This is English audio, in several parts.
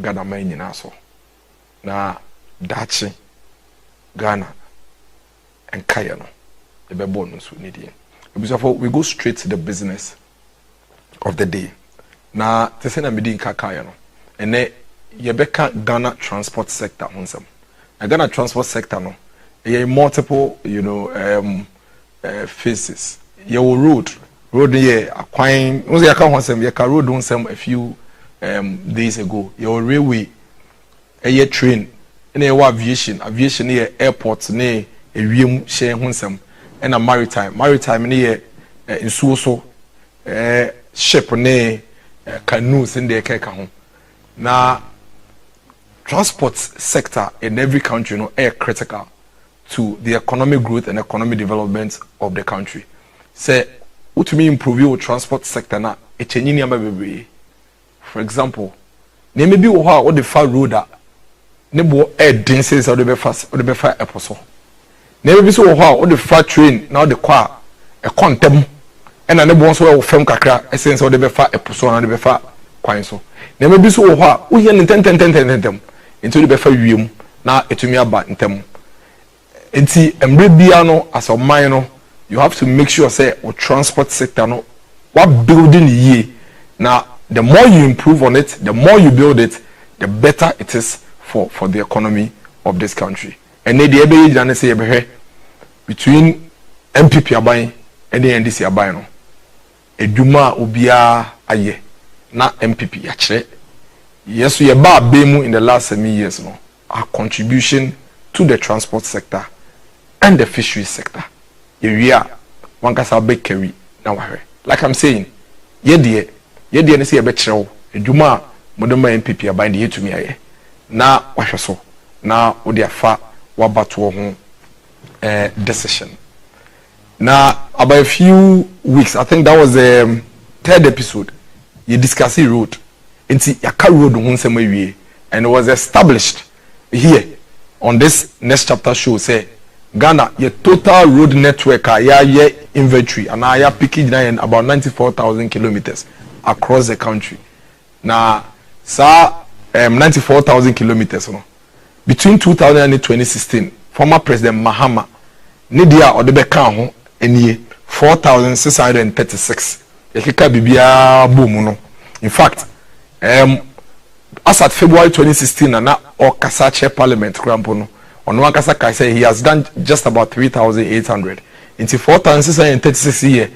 Ghana man nyina so na dachi Ghana and kaya no ebe born so need we go straight to the business of the day. Na te say na me din kaya no ene yebeka Ghana transport sector onsam. Na Ghana transport sector no multiple phases. Your road here akwan once you can onsam you can road onsam a few days ago. Your railway a train ene aviation here airport ne ewiem share onsam and a maritime ne nsuo so ship ne canoes in the keka ho. Na transport sector in every country are critical to the economic growth and economic development of the country. Say what to me improve your transport sector na echenyi amba bebre. For example, ne maybe wo the far road ne bo denses or the befa eposo. Ne maybe so wo the far train now the kwa e kontem and ne bo so wo fam kakra essence or the befa eposo na the befa kwan so. Ne maybe so wo here ntem into the befa wiem na etumi aba ntem. Enti emre bia no as a man no you have to make sure say o transport sector no what building ye. Now the more you improve on it, the more you build it, the better it is for the economy of this country. And the ebe jane say ebe between MPP aban and the NDC aban no eduma obia aye na MPP ya kire. Yes, we ba bemu in the last 7 years no our contribution to the transport sector and the fisheries sector. Area one kasa be carry na wahwe. Like I'm saying, ye de ne say be kire eduma modema MPP aban de yetumi aye. Na wahwe so na wo de afa wabato ho decision. Now about a few weeks, I think that was the third episode, you discuss the road. Into Yaka Road and it was established here on this next chapter show say Ghana your total road network ya inventory and I picking about 94,000 kilometers across the country. Now, sir, 94,000 kilometers no. Between 2000 and 2016, former President Mahama Nidia or the Bekan enie 4,636. Ekeka bibia boom no. In fact, as at February 2016 na Okasa Chair Parliament Krampo no. On one kasa kai say he has done just about 3,800. Into 4,636 year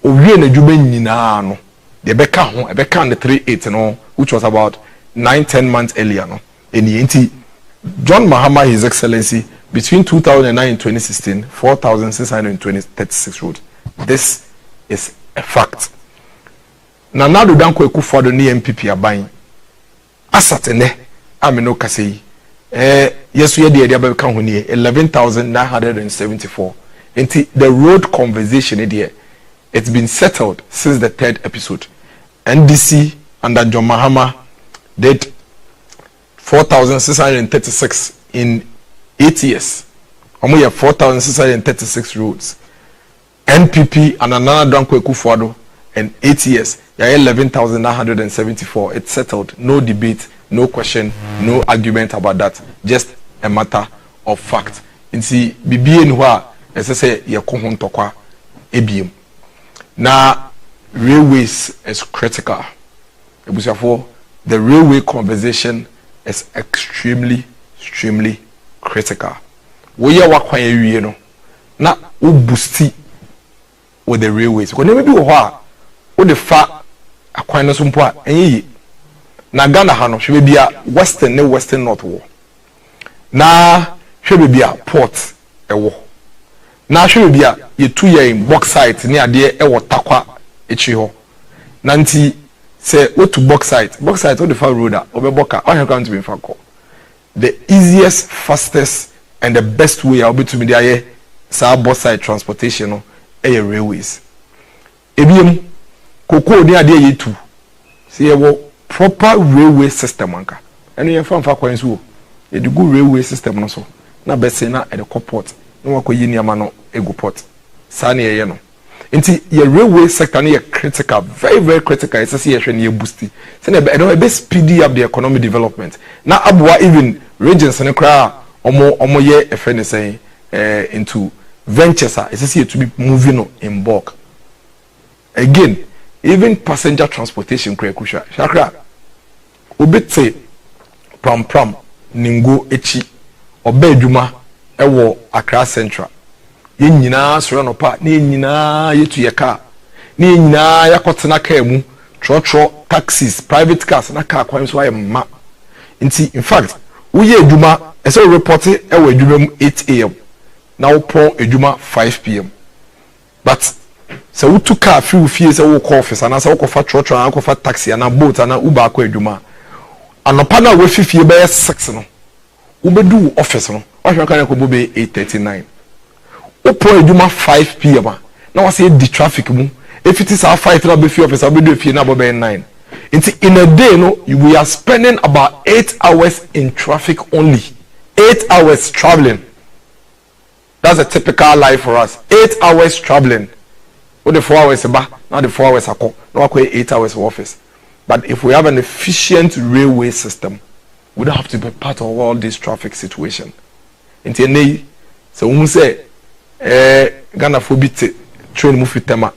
owie na djube nyina no. The Bekan the 38 no, which was about 9-10 months earlier no. Eni John Mahama, His Excellency, between 2009 and 2016, 4,636 roads. This is a fact. Now, do danko Akufo Addo ni MPP aban. Asatene, ameno kasei. Yes, we had the other count here, 11,974. And the road conversation here, it's been settled since the third episode. NDC under John Mahama did 4,636 in 8 years. We have 4,636 roads. NPP and another Danko Akufo Addo in 8 years. Yeah, 11,974. It's settled. No debate, no question, no argument about that. Just a matter of fact. In see, bibi enwa, as I say, ya kohon tokwa ebiem. Now, railways is critical. The railway conversation is extremely critical. We are working here, no. Now, we boost with the railways. Because maybe we are the far acquire some poor. Na Ghana hano should be a western north war. Na should be a port a war. Na should be a 2 year in bauxite near there e watakwa echiho. Nanti say what to bauxite or the far roader or boka or going to be fako. The easiest, fastest, and the best way I'll be to me there bauxite transportation no railways. Ebiem koko ni ade ye tu. See proper railway system anka. And you fan fa kwan so. E the good railway system no so. Na bese na e the port. No wakoyi ni ama no ego port. Sa na ye no. Inti your railway sector is critical, very, very critical. It's a CSN boosty. So they be speedy up the economic development. Now abwa even regions and cry omo ye FN saying into ventures. It's a to be moving in bulk. Again, even passenger transportation create crucial. Shakra ubite pram ningo echi obe juma ewo Accra Central. Ye nyina soro no pa ne nyina yetu ye car ne nyina yakotena car mu trotro taxis private cars na car kwan so ayema nti in fact wo ye adwuma ese report e wo adwuma mu 8 am na wo pon adwuma 5 pm but se wo tu car fi fie se wo call office na se wo kofa trotro na kofa taxi na boat na uba akọ adwuma anopa na wo fifie be 6 no wo bedu office no wo hwa kan ko be 8:39 Opo eduma 5 pm na was say the traffic mu if it is our 5 na be few office abi do fie na bo be 9 in a day no we are spending about 8 hours in traffic only 8 hours traveling. That's a typical life for us. 8 hours traveling with the 4 hours ba now the 4 hours akọ no akọ 8 hours for office. But if we have an efficient railway system, we don't have to be part of all this traffic situation. Inti nei so we say Ghana for bit train move Tema.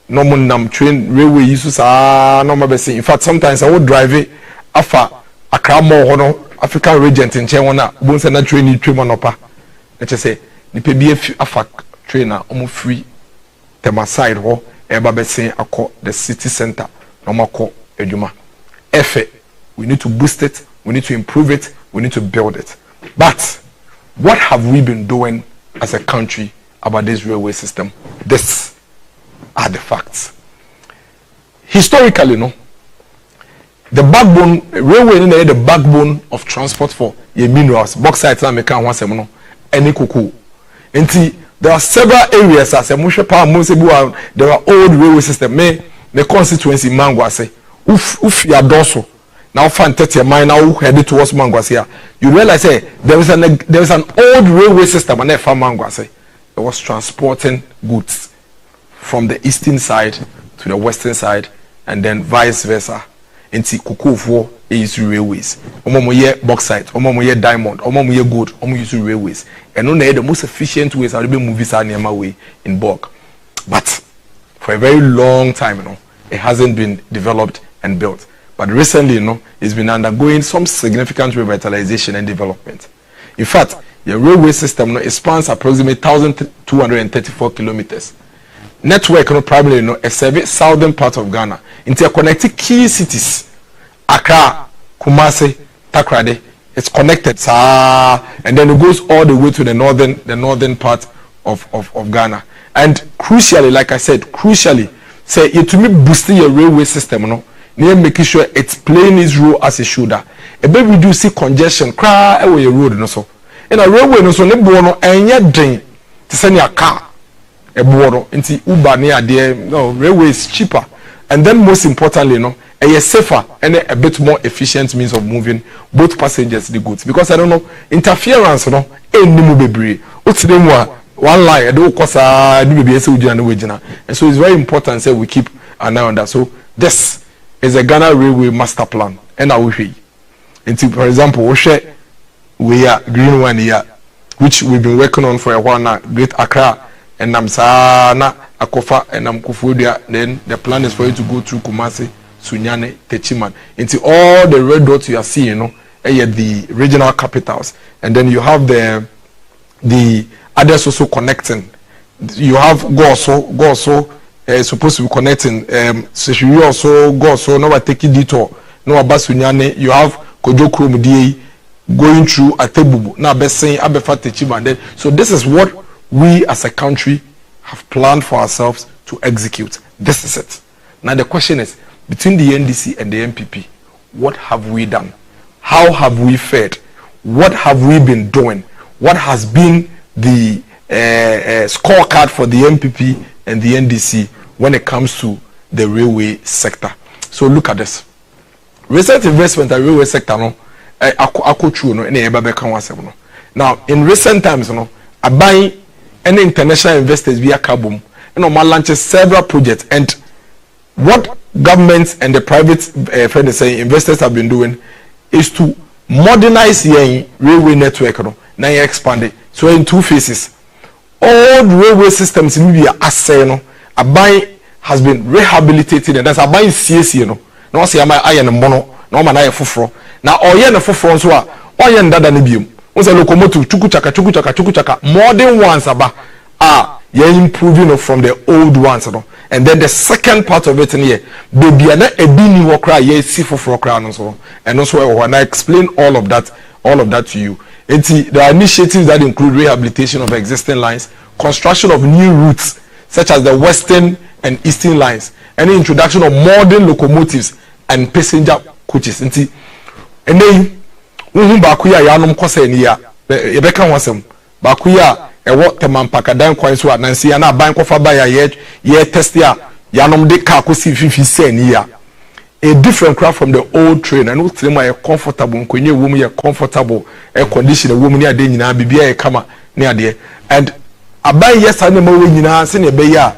No more nam train railway use no more say. In fact, sometimes I would drive it afa Accra more hono African regent in China bon say na train on opa. Let's say ni pe bi afa trainer omo free Tema side ho e ba be say akọ the city center no makọ edwuma. Efe, we need to boost it, we need to improve it, we need to build it. But what have we been doing as a country about this railway system? These are the facts. Historically, no, the backbone railway is the backbone of transport for your minerals, bauxite, and mekan any kuku. There are several areas as a mushe power musebu. There are old railway system. The constituency Mangwase, uf ya doso. Now fan 30 mile now headed towards Mangwase. You realize there is an old railway system and from Mangwase. It was transporting goods from the eastern side to the western side and then vice versa. Inti Kukufu is railways. Omo ye bauxite, omo ye diamond, omo ye gold, omo use railways. And no the most efficient ways are to be movies are near my way in bulk. But for a very long time, it hasn't been developed and built. But recently, it's been undergoing some significant revitalization and development. In fact, the railway system spans approximately 1,234 kilometers. Network, probably, a service southern part of Ghana, interconnecting key cities, Accra, Kumasi, Takrade. It's connected, and then it goes all the way to the northern part of Ghana. And crucially, like I said, say it to me boosting your railway system, near making sure it's playing its role as it should. A bit reduce congestion, cry away your road, so. In a railway, no so ne bono and yet drain to send your car a bono into Uber near there. No, railway is cheaper, and then most importantly, a safer and a bit more efficient means of moving both passengers and the goods. Because I don't know interference, any move what's the name one line, I don't cause and so it's very important that we keep an eye on that. So this is a Ghana Railway Master Plan, and I will say, for example, we are green one here, which we've been working on for a while now. Great Accra and Namsana, Akofa and Akufo Addo. Then the plan is for you to go through Kumasi, Sunyane, Techiman, into all the red dots you are seeing, the regional capitals, and then you have the others also connecting. You have Goso supposed to be connecting. You also Goso, no take detour, no Abasunyane. You have Kojokro Mudie going through Atebubu. Now best saying Abefa Techiman. Then so this is what we as a country have planned for ourselves to execute. This is it. Now the question is, between the NDC and the MPP, what have we done? How have we fared? What have we been doing? What has been the scorecard for the MPP and the NDC when it comes to the railway sector? So look at this. Recent investment in the railway sector, now in recent times, I buy any international investors via Kabum, and on launches several projects. And what governments and the private friends saying investors have been doing is to modernize the railway network. Now you expand it. So in two phases. All the railway systems in Libya are saying Abai has been rehabilitated, and that's Abai CSC. No, say I am mono, no man I fufro. Now all yen fufro so all yen dada nibium. Once a locomotive chukuchaka more than once aba you're improving from the old ones. And then the second part of it in here, baby and a bini walker, yes, see for crown also. And also when I explain all of that to you. There are initiatives that include rehabilitation of existing lines, construction of new routes such as the western and eastern lines, and the introduction of modern locomotives and passenger coaches. And then bakuya yanom kwasa ni ya yebeka wasem bakuya ewo Tema-Mpakadan kwan so anansi ya na ban kofa ba ya ye test ya yanom de ka kosi fifi se ni ya a different craft from the old train, and no tell my comfortable nkwenye woman ya comfortable air conditioner woman ya de nyina bibia ya kama ne ade. And abai yes ane ma we nyina se ne be ya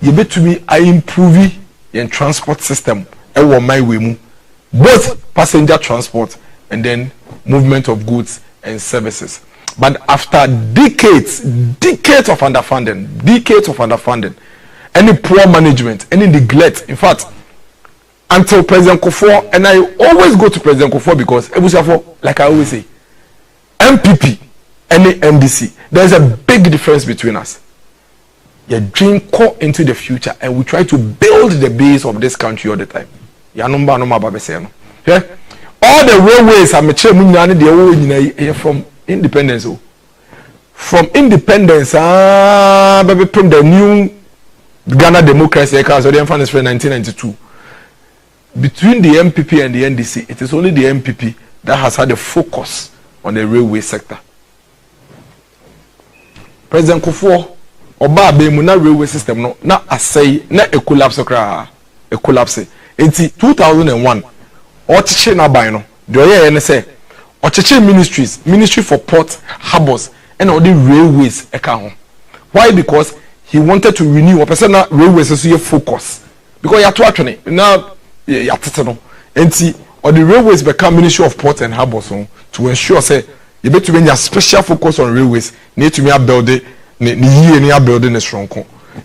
ye betumi I improve your transport system e wo my way mu, both passenger transport and then movement of goods and services. But after decades of underfunding, any poor management, any neglect, in fact, until President Akufo, and I always go to President Akufo because like I always say, MPP, any NDC, there's a big difference between us. You dream core into the future, and we try to build the base of this country all the time. Yeah? All the railways are from independence. From independence, the new Ghana democracy, so the infant is from 1992. Between the MPP and the NDC, it is only the MPP that has had a focus on the railway sector. President Akufo, Oba Bemuna railway system no na asay na a collapse. In 2001, Ochiche na buy no. The oye say Ochiche ministries, Ministry for Port, Harbors, and all the railways eka. Why? Because he wanted to renew a person railways as a focus. Because you are to now. And see, or the railways become Ministry of Port and Harbors to ensure say you better when you special focus on railways need to be building building a strong.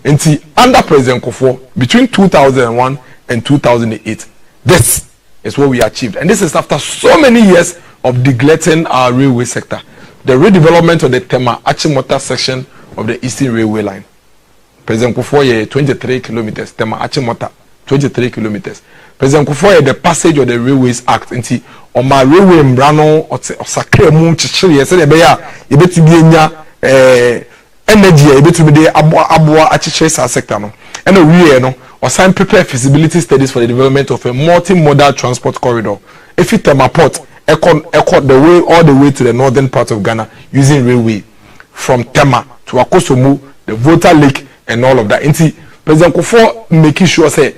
And see, under President Akufo between 2001 and 2008, this is what we achieved, and this is after so many years of neglecting our railway sector. The redevelopment of the Tema-Mpakadan section of the Eastern Railway line. President Akufo 23 kilometers. Tema-Mpakadan 23 kilometers. President Akufo the passage of the Railways Act nti o ma railway mbrano osakre mu chichiri yese de be ya yebetumi enya energy yebetumi de aboa achichiri sa sector no and we no o sign prepare feasibility studies for the development of a multi-modal transport corridor if it Tema port the way all the way to the northern part of Ghana using railway from Tema to Akosomu, the Volta Lake and all of that. Nti President Akufo making sure say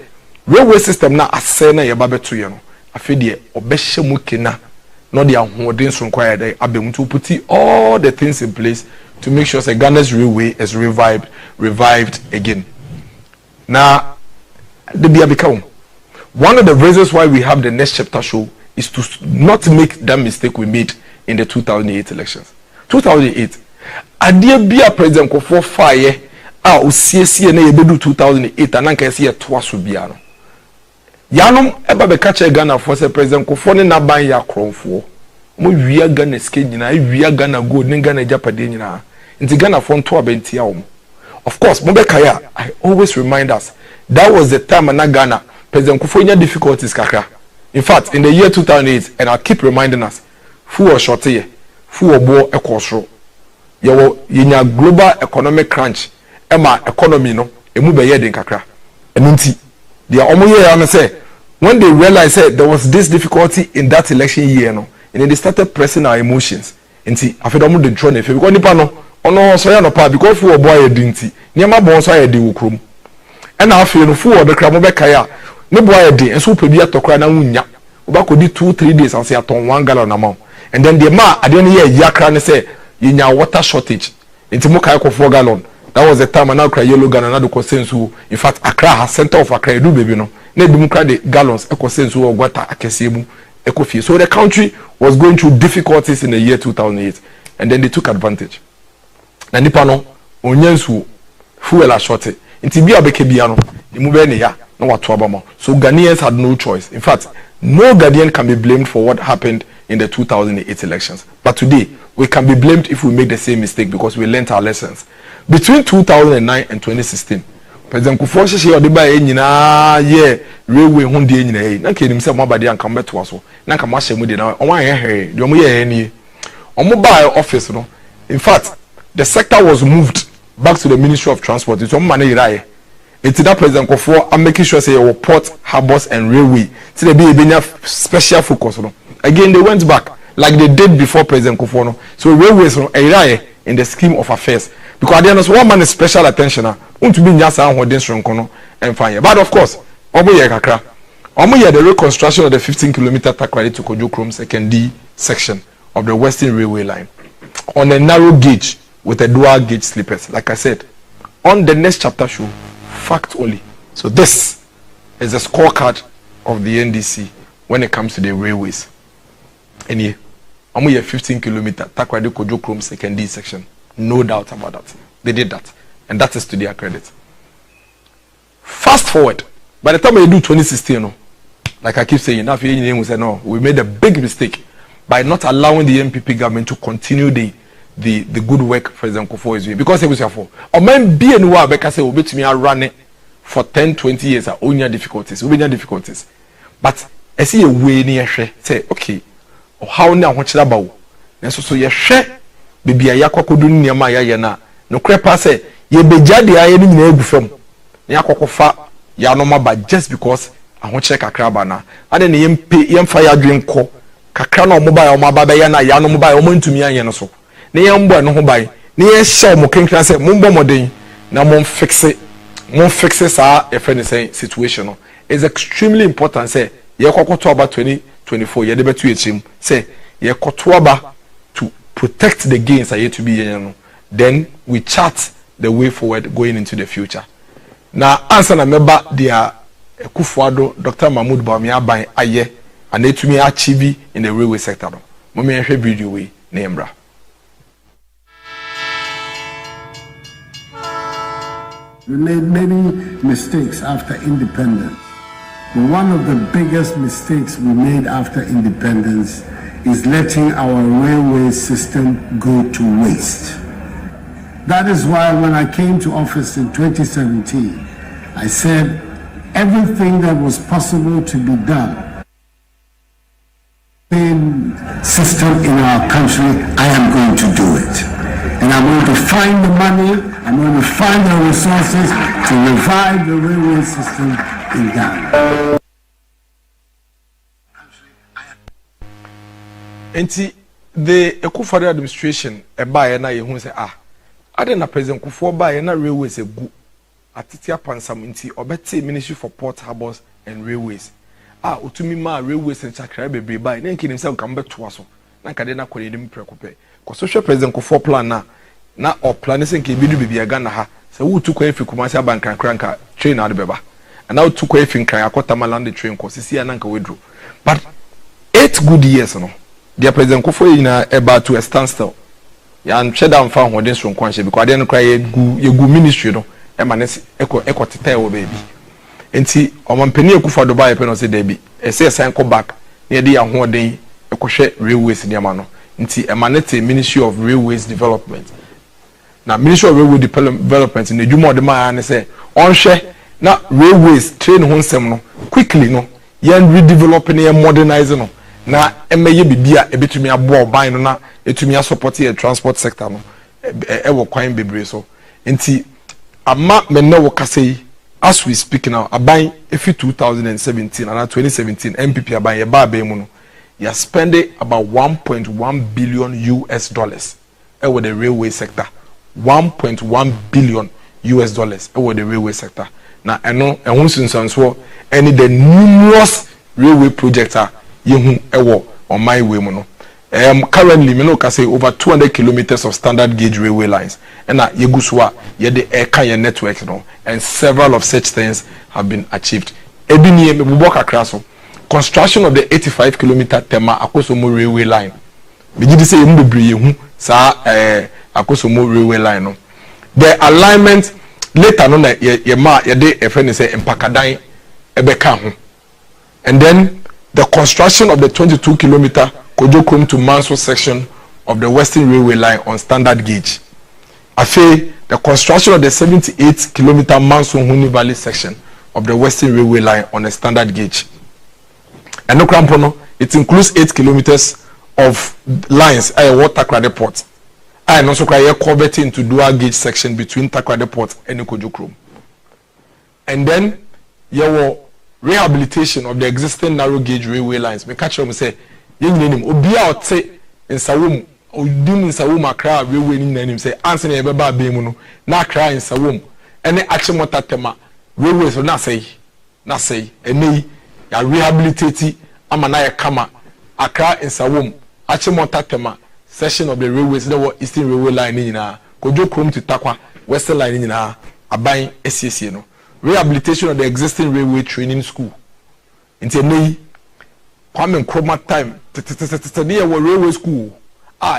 railway system na asay na yeba beto ye no afedie obehye mu kena no de ahoden so require dey abem to put all the things in place to make sure say Ghana's railway is revived again. Now the bia become one of the reasons why we have the next chapter show is to not make that mistake we made in the 2008 elections. 2008 adie bia President Akufo fire a osiesie na yebedu 2008 ananka ese ye to aso bia no yanom eba be kache Ghana for say President Akufo ne naban ya kronfo mo wia Ghana ske nyina wia Ghana gold ne Ghana japade nyina nti Ghana for nto abentia wo. Of course mo be kaya I always remind us that was the time na Ghana President Akufo nya difficulties kaka. In fact in the year 2008, and I'll keep reminding us, fu o short ye fu obo ekosro yenya global economic crunch ema economy no emu be ye den kakra enunti they are almost say when they realized there was this difficulty in that election year no and then they started pressing our emotions nti afedomo de draw na fe because nipa no ono so ya no pa because fu obo aye dinti niam bo so aye de wokrom and afi no fu odo kra mo be kai a ne bo aye de enso pa bi atokra na wunya obakodi 2-3 days and say aton 1 gallon amount and then the ma ade no ye yakra ne say yinya water shortage nti mo kai ko 4 gallon That was the time and now cry yellow Ghana na do sense who in fact Accra has center of Accra do baby no. Na bi mu cry the gallons eco sense who water akese mu eco fie. So the country was going through difficulties in the year 2008 and then they took advantage. Na nipa no onyansu fuel a shortage. Nti bi abeke bia no emu be ne ya na wato abama. So Ghanaians had no choice. In fact, no Ghanaian can be blamed for what happened in the 2008 elections. But today, we can be blamed if we make the same mistake because we learned our lessons. Between 2009 and 2016, President Akufo Addo odiba nyina ye railway hundie nyina yi. Na kenim se mo abade anka meto aso. Na anka ma hyemu de na onwa he de omo ye ni. Omo ba office no. In fact, the sector was moved back to the Ministry of Transport. It's omo man iraye. It's that President Akufo I'm making sure say your port, harbors and railway. See there be a special focus no. Again they went back like they did before President Akufo no. So railways no iraye in the scheme of affairs. Because there is one man is special attention to be just and fine. But of course, the reconstruction of the 15-kilometer Takrady to Kojo Krom second D section of the Western Railway line on a narrow gauge with a dual gauge sleepers. Like I said, on the next chapter show, fact only. So this is the scorecard of the NDC when it comes to the railways. And here, 15-kilometer Takrady Kojo Krom second D section. No doubt about that. They did that. And that is to their credit. Fast forward. By the time we do 2016, no, like I keep saying, now we say no, we made a big mistake by not allowing the MPP government to continue the good work President Akufo is doing. Because it was for or men be anywhere because say we me run it for 10, 20 years are only difficulties. We have difficulties. But I see a way near say, okay, how now what should about? And so you share bibi ayakokodu nneema ya na no krepa say ye bejade aye ni nyina egu fam na yakokofa ya no maba just because ahoche kakra ba na ade ne yemfa ya dwen ko kakra na omo ba ya omo aba ya na ya no mo ba omo ntumi anye no so ne yembo no ho bai ne ye hye omo kenkran say mo mbo moden na mo fixe sa e friend say situation no is extremely important say ye kokoto aba 2024 ye de betu echim say ye koto aba protect the gains are yet to be, then we chart the way forward going into the future. Now, answer na member their Akufo Addo, Dr. Mahmoud Bawumia by Aye, and they to me achieve in the railway sector. Mommy, I share video way, Nembra. We made many mistakes after independence. But one of the biggest mistakes we made after independence is letting our railway system go to waste. That is why when I came to office in 2017, I said everything that was possible to be done in system in our country, I am going to do it. And I'm going to find the money, I'm going to find the resources to revive the railway system in Ghana. Enti the Akufo Addo administration eba na ye hu say ade na President Akufo ba na railways egu atete apansam nti obete Ministry for Port, Harbors and Railways otumi ma railways en chakra bebre ba na nkinim say nka mbeto aso na nka de na kwere nim prekope ko social President Akufo plan na o plan say nka ebidu bibia Ghana ha say wutu kwa efi Kumasi abankan kranka train ade beba and now tu kwa efi nkan akota malande train ko sisi ya nka wedro but 8 good years no the President Akufo ina about to a standstill. Ya nche da mfa hoden so nkwanhye because ade no kra ye gu ministry no e ma ne eko teta e wo baby. Enti omampani Akufo Addo ba ye pe no say da bi. E say sign go back. Na de ya hoden ekohwe railways ne ma no. Enti e ma ne te Ministry of Railways Development. Na Ministry of Railway Development ne dwuma de ma ne say onhwe na railways train ho nsem no quickly no yan redevelop ne modernize no. Na emeye bibia ebetumi abo oban no na etumi support the transport sector no wo kwan bebre so enti ama me na wo kase as we speak now aban efi 2017 and 2017 MPP aban ye ba mu no you spending about 1.1 billion US dollars with the railway sector 1.1 billion US dollars with the railway sector na eno ehun sunsanso any the numerous railway projects yehu ewo on my way mu no Currently, me no can say over 200 kilometers of standard gauge railway lines. And yeguswa yede air network, and several of such things have been achieved. Ebini me buboka kraso. Construction of the 85-kilometer Tema-Mpakadan Railway line. Begin to say mbebre sa Akosomo Railway line no. The alignment later no na yede efeni say Mpakadan ebeka ho. And then the construction of the 22-kilometer Kojokrom to Manso section of the Western Railway line on standard gauge. Afe, the construction of the 78-kilometer Manso Huni Valley section of the Western Railway line on a standard gauge. And no crampono, it includes 8 kilometers of lines at Water Takrady Port. And also converting into dual gauge section between Takrady Port and Kojokrom. And then your rehabilitation of the existing narrow gauge railway lines. Me catch them say, "Yen obia ote nsawom odim nsawom akra railway ni nanim say answer na beba be mu no na akra nsawom ene achimota tema railway so na say ene ya rehabilitate ama na ya kama akra nsawom achimota tema section of the railways that were Eastern Railway line ni nyina Kojokrom to Takwa Western line ni nyina aban esiesie no rehabilitation of the existing railway training school into ene Kwame Nkrumah time near railway school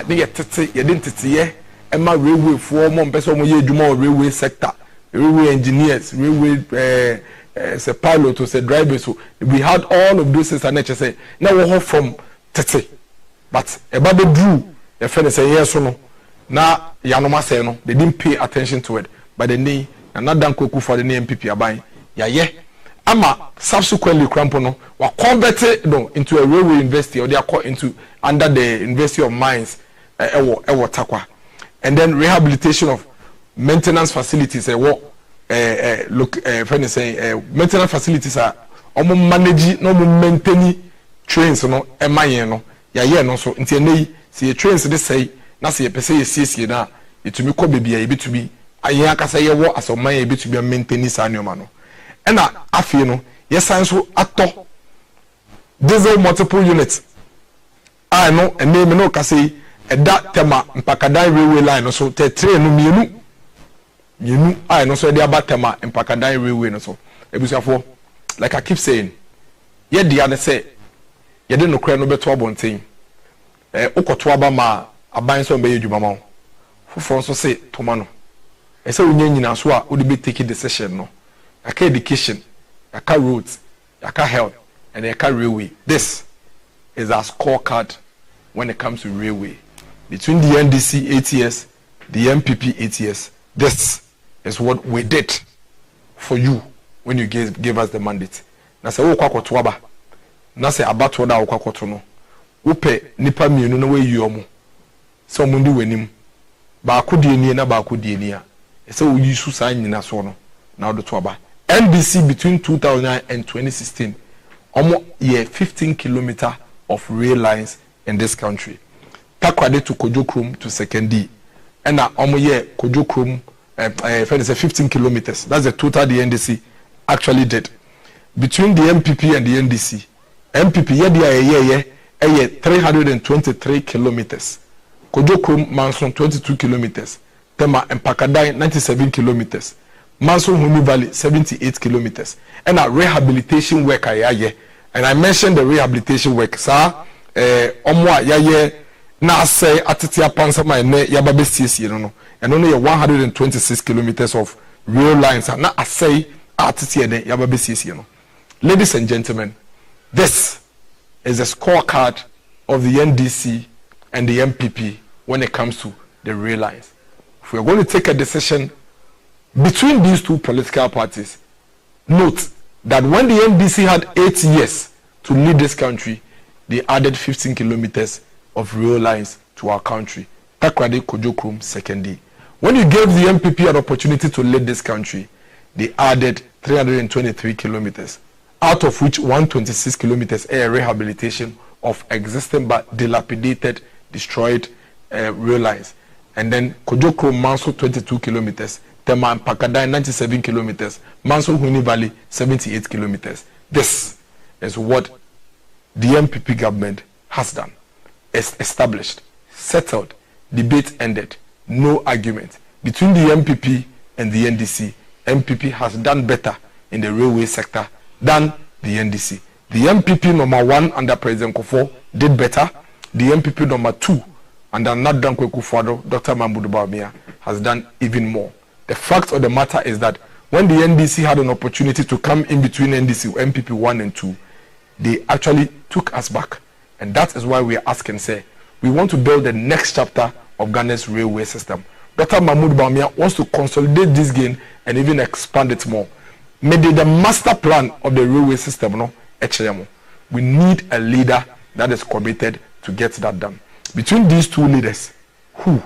near tete ye didn't tete Emma railway for more person ye juma railway sector railway engineers railway say pilot or say drivers. So we had all of those things and nature say now we have from tete but about the drew the friend say yes or no na yanoma say no they didn't pay attention to it but the knee another Koku for the name MPP abai yeah ama subsequently Krampono were converted into a railway university or they are called into under the University of Mines Ewo Takwa. And then rehabilitation of maintenance facilities maintenance facilities are manage no maintain trains no no no so nti see trains they say na say pese ye na etumi ko bebia e to be ayen akasa ye wo asoman e to be maintain sa nyoma no ena afie no yesan so ato diesel multiple units no ene me no ka say eda Tema-Mpakadan Railway line no so te train no mienu no so dey about Tema-Mpakadan Railway no so ebusuafo like I keep saying ye dia ne say ye de no kra no beto abonten ukoto aba ma aban so be yedwuma ma foforo so say toma no e say unya nyina so a odi be take decision no yaka education yaka roads yaka health and yaka railway. This is our scorecard when it comes to railway between the NDC 8 years, the MPP 8 years. This is what we did for you when you gave us the mandate. Na se wo kwakoto aba na se abato da wo kwakoto no upe nipa mienu na we yomo so mundi wenim ba akodi eni na ba akodi eni a se wo yisu sa nyina so no na wo to aba. NDC between 2009 and 2016 almost 15 kilometers of rail lines in this country. Takrady to Kojokrom to Sekendi and almost Kojokrom 15 kilometers. That's the total the NDC actually did. Between the MPP and the NDC, MPP 323 kilometers. Kojokrom Manson 22 kilometers. Tema-Mpakadan 97 kilometers. Manso Huni Valley 78 kilometers. And a rehabilitation work and I mentioned the rehabilitation work. Sir, na say atitia pansama ne yababe CC no and only 126 kilometers of rail lines na asay atitia ne yababe CC no. Ladies and gentlemen, this is a scorecard of the NDC and the MPP when it comes to the rail lines. If we are going to take a decision between these two political parties, note that when the NDC had 8 years to lead this country, they added 15 kilometers of rail lines to our country. Takrady Kojokrom Sekendi. When you gave the MPP an opportunity to lead this country, they added 323 kilometers, out of which 126 kilometers are rehabilitation of existing but dilapidated, destroyed rail lines. And then Kojokrom Manso 22 kilometers, Tema-Mpakadan 97 kilometers, Manso Huni Valley 78 kilometers. This is what the MPP government has done. established, settled, debate ended, no argument. Between the MPP and the NDC, MPP has done better in the railway sector than the NDC. The MPP number 1 under President Akufo did better. The MPP number 2 under Akufo Addo, Dr. Mahama Bawumia, has done even more. The fact of the matter is that when the NDC had an opportunity to come in between NDC, MPP 1 and 2, they actually took us back. And that is why we are asking, say, we want to build the next chapter of Ghana's railway system. Dr. Mahama Bawumia wants to consolidate this gain and even expand it more. Maybe the master plan of the railway system, no, we need a leader that is committed to get that done. Between these two leaders, who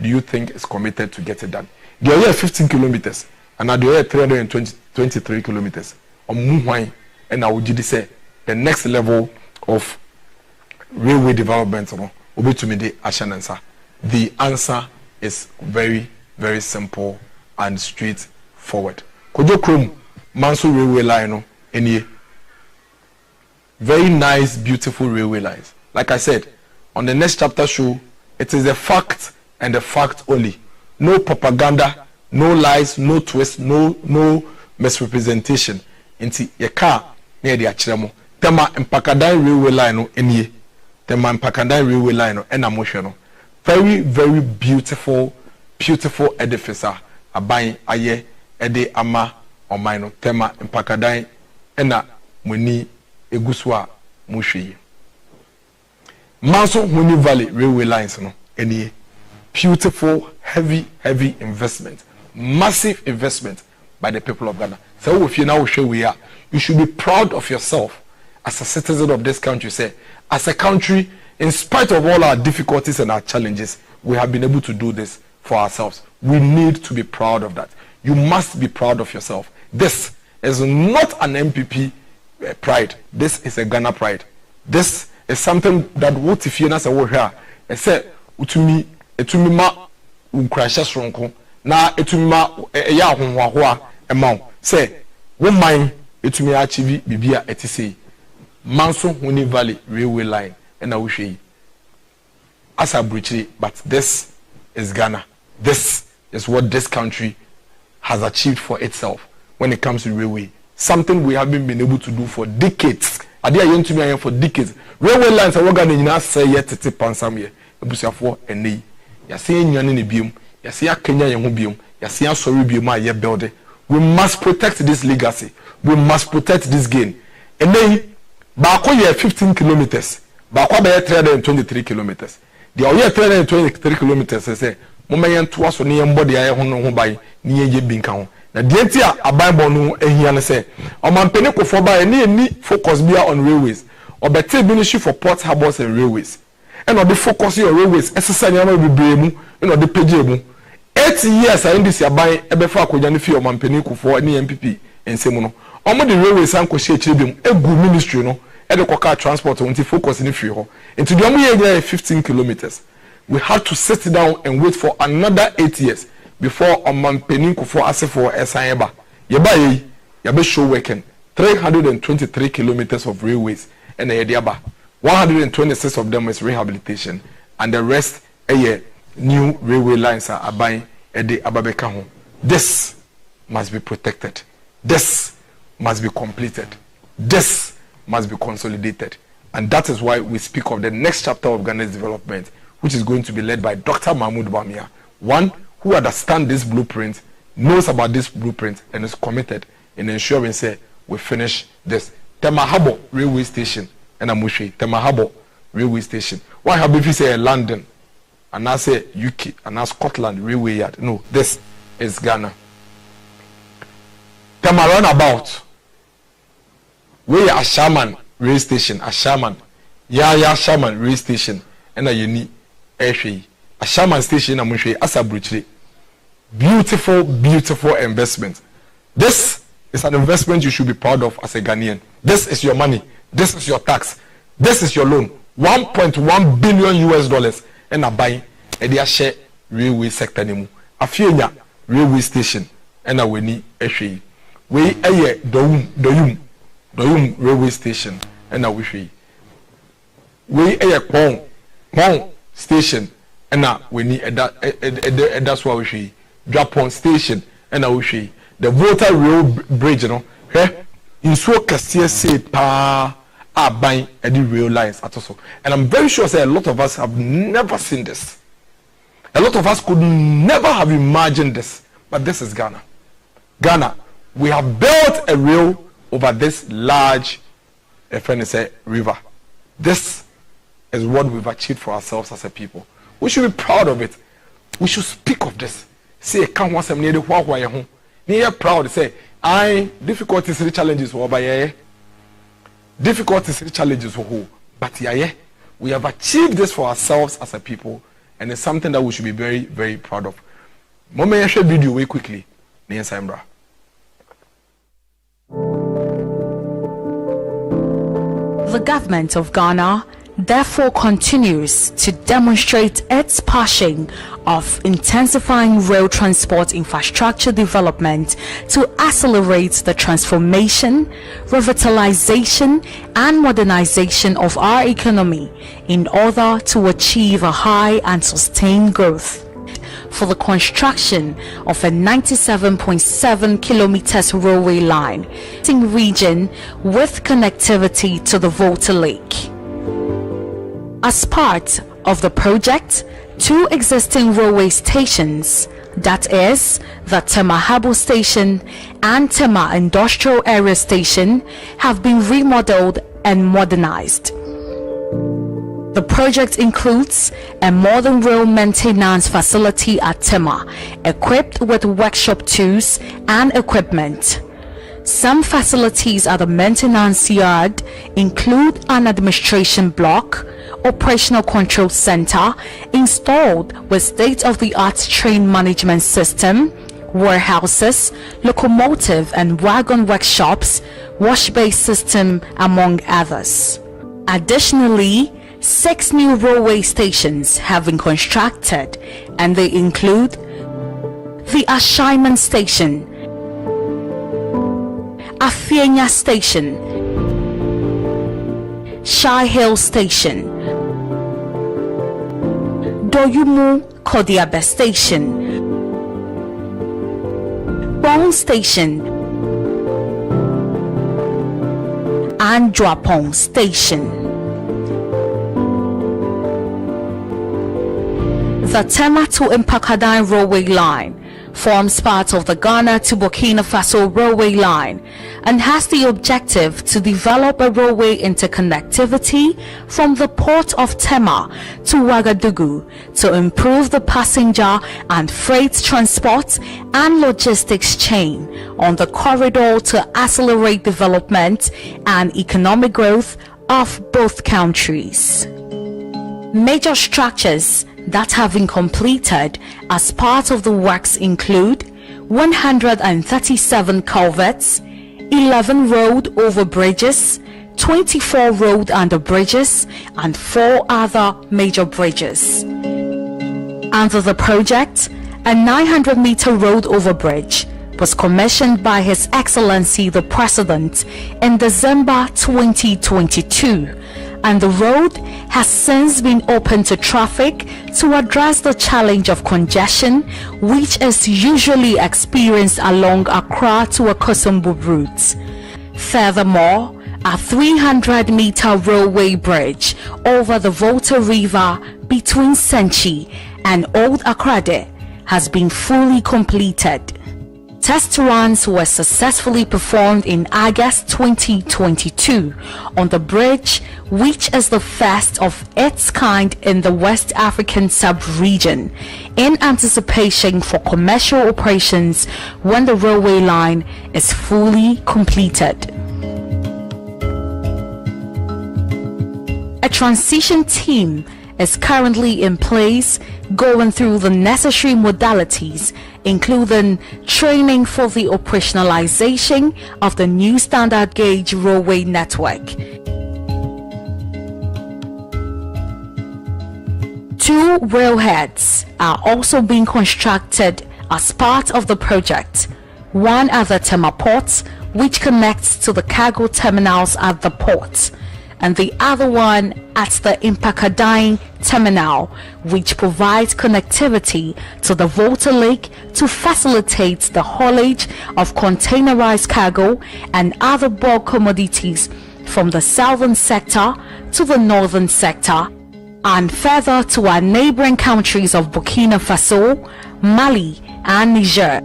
do you think is committed to get it done? They are 15 kilometers and they are 323 kilometers. And I would say the next level of railway development, the answer is very, very simple and straightforward. Kojo Krom Manso railway line, any very nice, beautiful railway lines. Like I said, on the next chapter show, it is a fact and a fact only. No propaganda, no lies, no twists, no misrepresentation. Inti ye car near the Achiramo. Tema-Mpakadan Railway Line any. Tema-Mpakadan Railway Line and emotional. Very, very beautiful, beautiful edifice. Abai aye ede ama omaino. Tema-Mpakadan ena mweni eguswa mushi. Manso Huni Valley Railway Lines no any beautiful, heavy investment, massive investment by the people of Ghana. So if you now show we are, you should be proud of yourself as a citizen of this country. Say, as a country, in spite of all our difficulties and our challenges, we have been able to do this for ourselves. We need to be proud of that. You must be proud of yourself. This is not an MPP pride. This is a Ghana pride. This is something that what if you not say here? I said utumi ma unkrasha stronko na etumi ma ya honhoahoa ema say woman etumi achieve bibia etise Manso Huni Valley Railway Line and awuhwe as a bridge, but this is Ghana. This is what this country has achieved for itself when it comes to railway. Something we haven't been able to do for decades. Adia yentumi for decades. Railway lines are Ghana nyina say yet tete pansam ye ebusiafo eni. Yase nwane ne biom, yase akenya ye ho biom, yase asori biom a ye build. We must protect this legacy. We must protect this gain. And then baako ye 15 kilometers, baako be 323 kilometers. The oye 323 kilometers say momeyen to aso ne yembode aye ho no ho bai ne ye binka ho. Na de ntia abanbo no ehia ne say omampene kofo ba ni focus bia on railways. Obete ministry for port harbors and railways. And on the focus on railways, exercise nyama bibremu, and on the page mu. 8 years I indisi abai ebefa akoja ne fi omampene kofo ne MPP ensemu no. Omo the railways an ko share chiribem egu ministry no e de car transport until focus in free ho. Into the omo ye 15 kilometers. We had to sit down and wait for another 8 years before omampene kofo asefo esan yeba ye yabe show working 323 kilometers of railways and yediaba 126 of them is rehabilitation and the rest new railway lines are abai ede ababeka ho. This must be protected. This must be completed. This must be consolidated. And that is why we speak of the next chapter of Ghana's development, which is going to be led by Dr. Mahama Bawumia, one who understands this blueprint, knows about this blueprint, and is committed in ensuring say we finish this. Tema-Mpakadan Railway Station and Amushwe, Tema-Mpakadan Railway Station. Why have you say London and I say UK and I Scotland Railway Yard? No, this is Ghana. Tema Runabout. We are Shaman Railway Station, a Shaman. Ya Shaman Railway Station and a Yeni Airway. A Shaman Station and Amushwe as a bridge. Beautiful, beautiful investment. This is an investment you should be proud of as a Ghanaian. This is your money. This is your tax. This is your loan. $1.1 billion US and a buying a share railway sector nimu. A few railway station and a weni eshe. We a doyum railway station and a wishy. We a pong Pong station and now we need that's why we see Japon station and now we see the Water Rail Bridge, you know, in so case say pa buying any rail lines at all. And I'm very sure that a lot of us have never seen this. A lot of us could never have imagined this, but this is Ghana. Ghana, we have built a rail over this large river. This is what we've achieved for ourselves as a people. We should be proud of it. We should speak of this. Say, come once I'm near the Huawei. Near proud to say, difficulties and challenges for by difficulties and challenges for who, but we have achieved this for ourselves as a people, and it's something that we should be very, very proud of. Moment I share video way quickly. The government of Ghana therefore continues to demonstrate its passion of intensifying rail transport infrastructure development to accelerate the transformation, revitalization, and modernization of our economy in order to achieve a high and sustained growth. For the construction of a 97.7 kilometers railway line in region with connectivity to the Volta Lake. As part of the project, 2 existing railway stations, that is, the Tema-Habo station and Tema Industrial Area station, have been remodeled and modernized. The project includes a modern rail maintenance facility at Tema, equipped with workshop tools and equipment. Some facilities at the maintenance yard include an administration block, operational control center installed with state-of-the-art train management system, warehouses, locomotive and wagon workshops, wash bay system, among others. Additionally, 6 new railway stations have been constructed, and they include the Ashaiman Station, Afienya Station, Shai Hill Station, Doyumu Kodiabe Station, Bong Station, and Dwapong Station. The Tema-Mpakadan Railway Line forms part of the Ghana to Burkina Faso Railway Line and has the objective to develop a railway interconnectivity from the port of Tema to Ouagadougou to improve the passenger and freight transport and logistics chain on the corridor to accelerate development and economic growth of both countries. Major structures that have been completed as part of the works include 137 culverts, 11 road over bridges, 24 road under bridges, and 4 other major bridges. Under the project, a 900-meter road over bridge was commissioned by His Excellency the President in December 2022, and the road has since been open to traffic to address the challenge of congestion which is usually experienced along Accra to Akosombo routes. Furthermore, a 300-meter railway bridge over the Volta River between Senchi and Old Akrade has been fully completed. Test runs were successfully performed in August 2022 on the bridge, which is the first of its kind in the West African sub-region, in anticipation for commercial operations when the railway line is fully completed. A transition team is currently in place, going through the necessary modalities, including training for the operationalization of the new standard gauge railway network. 2 railheads are also being constructed as part of the project. One at the Tema Port, which connects to the cargo terminals at the port, and the other one at the Mpakadan terminal, which provides connectivity to the Volta Lake to facilitate the haulage of containerized cargo and other bulk commodities from the southern sector to the northern sector, and further to our neighboring countries of Burkina Faso, Mali, and Niger.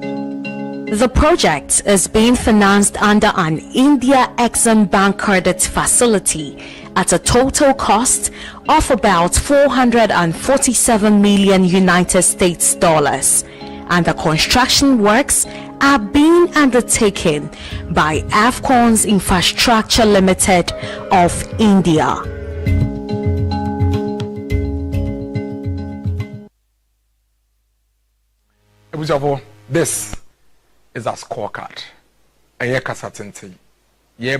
The project is being financed under an India Exim Bank credit facility at a total cost of about 447 million United States dollars, and the construction works are being undertaken by Afcon's Infrastructure Limited of India. This is a scorecard. And you can certainty. You